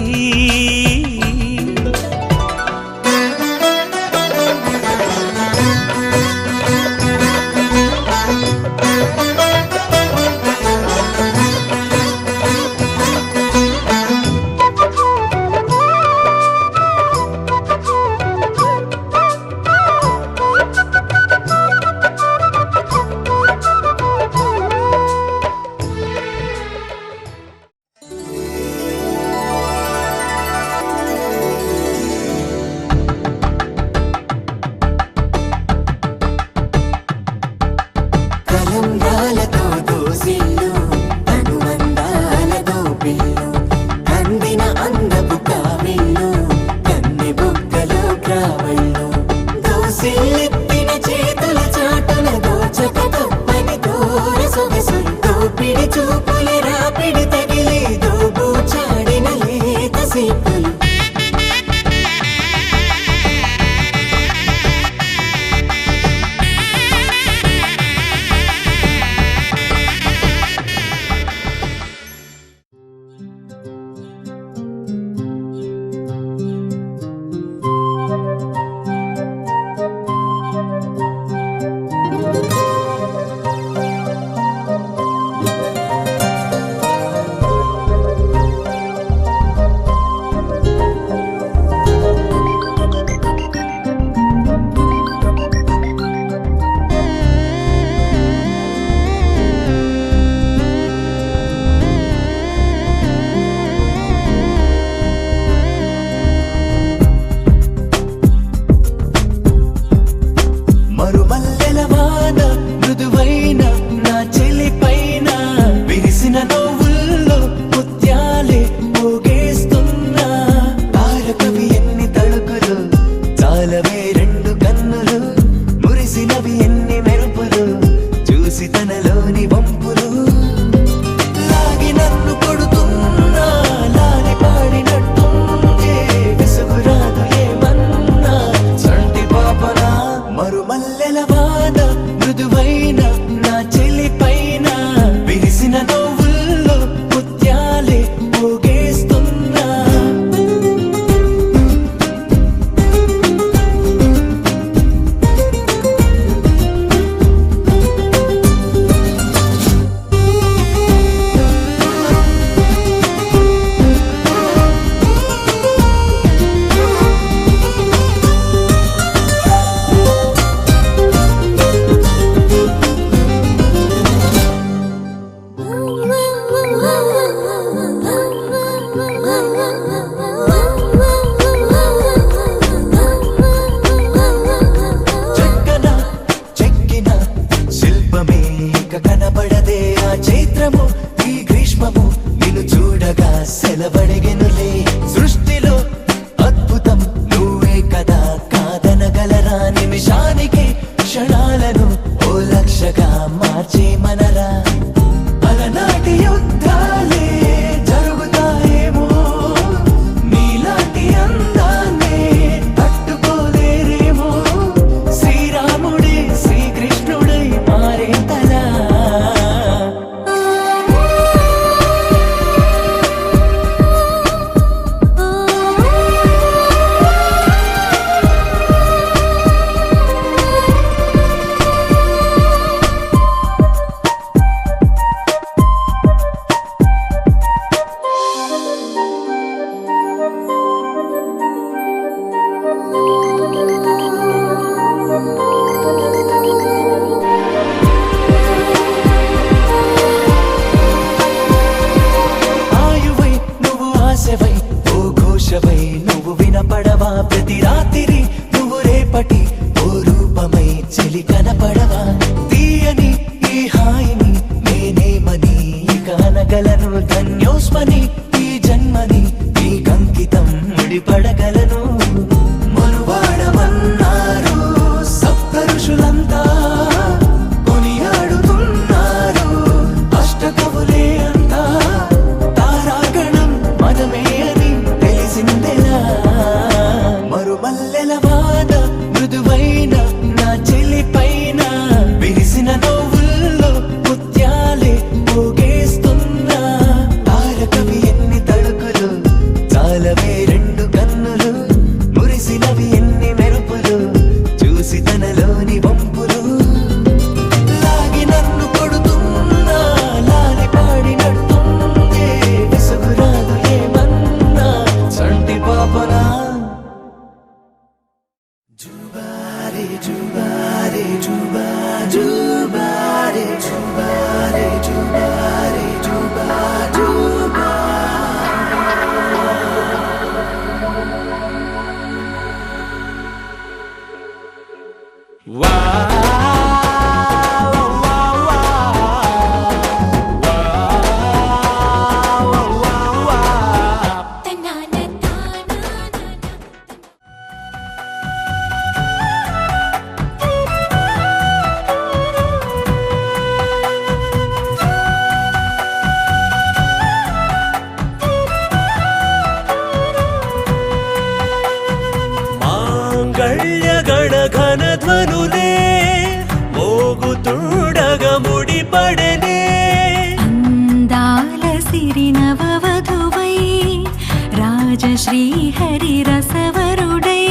రాజశ్రీ హరి రసవరుడై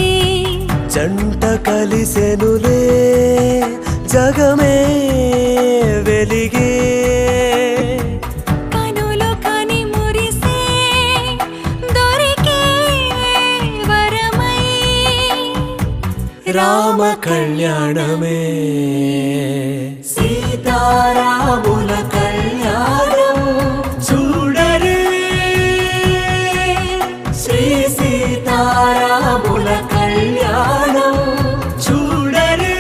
జంట కలిసెనులే జగమే వెలిగే కనులు కని మురిసే దొరికే వరమై రామ కళ్యాణమే సీతారాముల కళ్యాణం చూడరే శ్రీ సీతారాముల కళ్యాణం చూడరే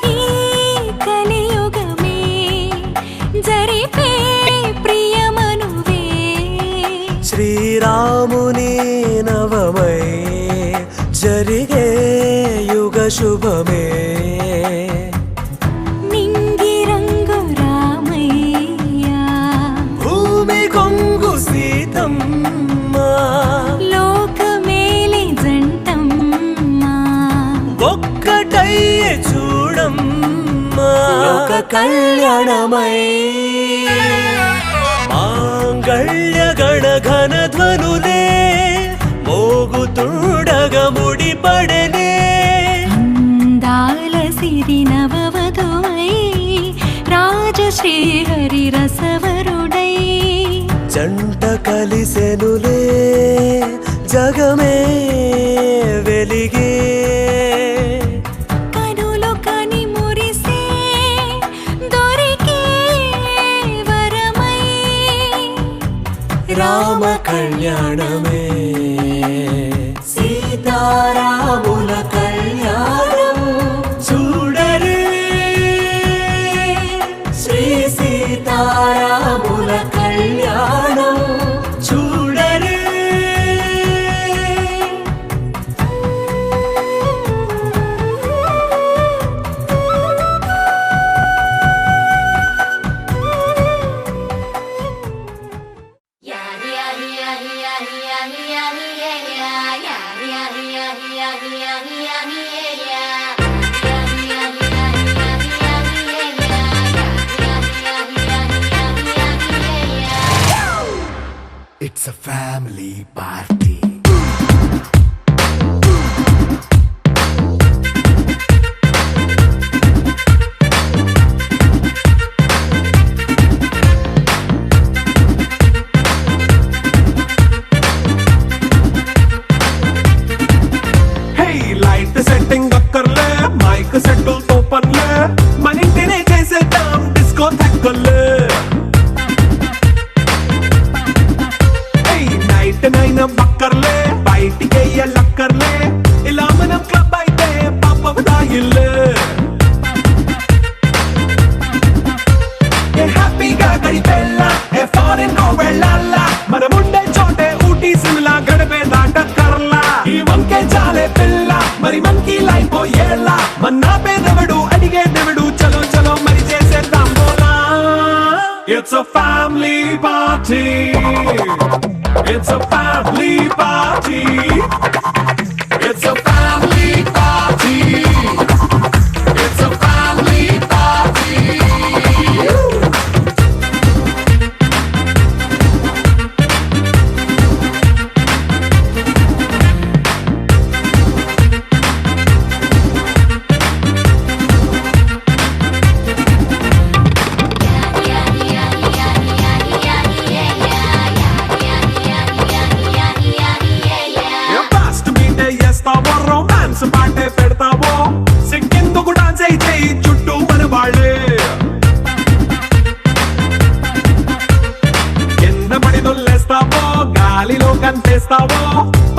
ఈ కలియుగమే జరిపే ప్రియమనువే శ్రీరాముని నవమై జరిగే యుగ శుభమే నింగి రంగు రామయ్యా భూమి కొంగు సీతమ్మ లోకమేలి జంటమ్మా ఒక్కటయ్యే చూడమ్మా లోక కళ్యాణమై మాంగళ్య గణ ఘన ధ్వనులే మోగుతుండగ ముడిపడనే అందాల సిరి నవవధువై రాజశ్రీ హరి రసవరుడై జంట కలిసెనులే జగమే వెలిగే కనులు కని మురిసే దొరికే వరమై రామ కళ్యాణమే సీతారాముల కళ్యాణం చూడరే శ్రీ సీతారాముల కళ్యాణం చూడరే It's a family party. Hey, light setting అక్కర్లే మైక్ సెట్టులతో పనులే మన ఇంటినే చేసేద్దాం డిస్కో థెక్కలే నైట్ నైన్ బక్కర్లే బయటికి లక్కర్లే ఇలా మనం క్లబ్ అయితే పాపం దాయిల్లే హ్యాపీగా గడిపెళ్ళ ఏ ఫారెన్ కో వెళ్ళాల మనముండే చోటే ఊటీ సిమ్లా గడిపే దాటక్కర్లా ఈ వంకే చాలే పిల్ల మరి మనకి లైఫ్ ఏళ్ళ మన్నా పేదవడు అడిగే దేవుడు చలో చలో మరి చేసేద్దాం బోలా It's a family party. It's a family party. It's a family party. It's a family party. Romance పాటే పెడతావో సిగ్గెందుకు డాన్స్ అయితే చుట్టూ మన వాళ్ళే కింద పడి దొల్లేస్తావో గాలిలో కంటేస్తావో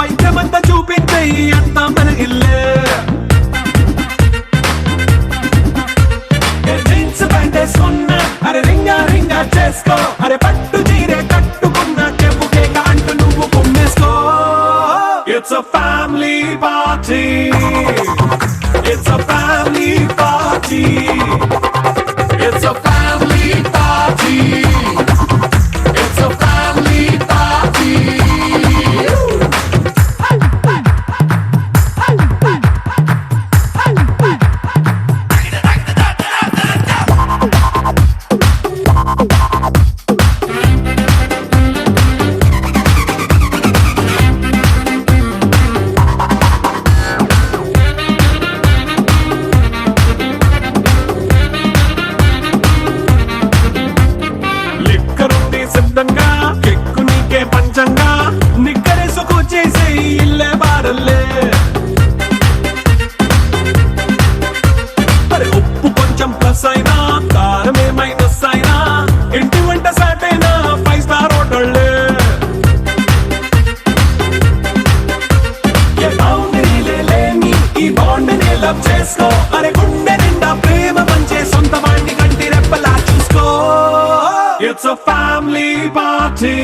పైకమంతా చూపించే అంతా మన ఇల్లే జీన్స్ ప్యాంట్ వేసుకున్నా అరే రింగా రింగా చేసుకో అరే పట్టు చీరే సొంతంగా కెక్కు నీకే పంచంగా నిక్కరేసుకు చేసే ఇల్లే బారల్లే మరి ఉప్పు కొంచెం ప్లస్ అయినా కారమే మైనస్ అయినా ఇంటి వంట సాటైనా 5 స్టార్ హోటళ్ళే ఏ బౌండరీలే లేని ఈ బాండ్ని లవ్ చేసుకో అరే గుండె నిండా ప్రేమ పంచే సొంత వాడిని కంటి రెప్పలా చూసుకో It's a family party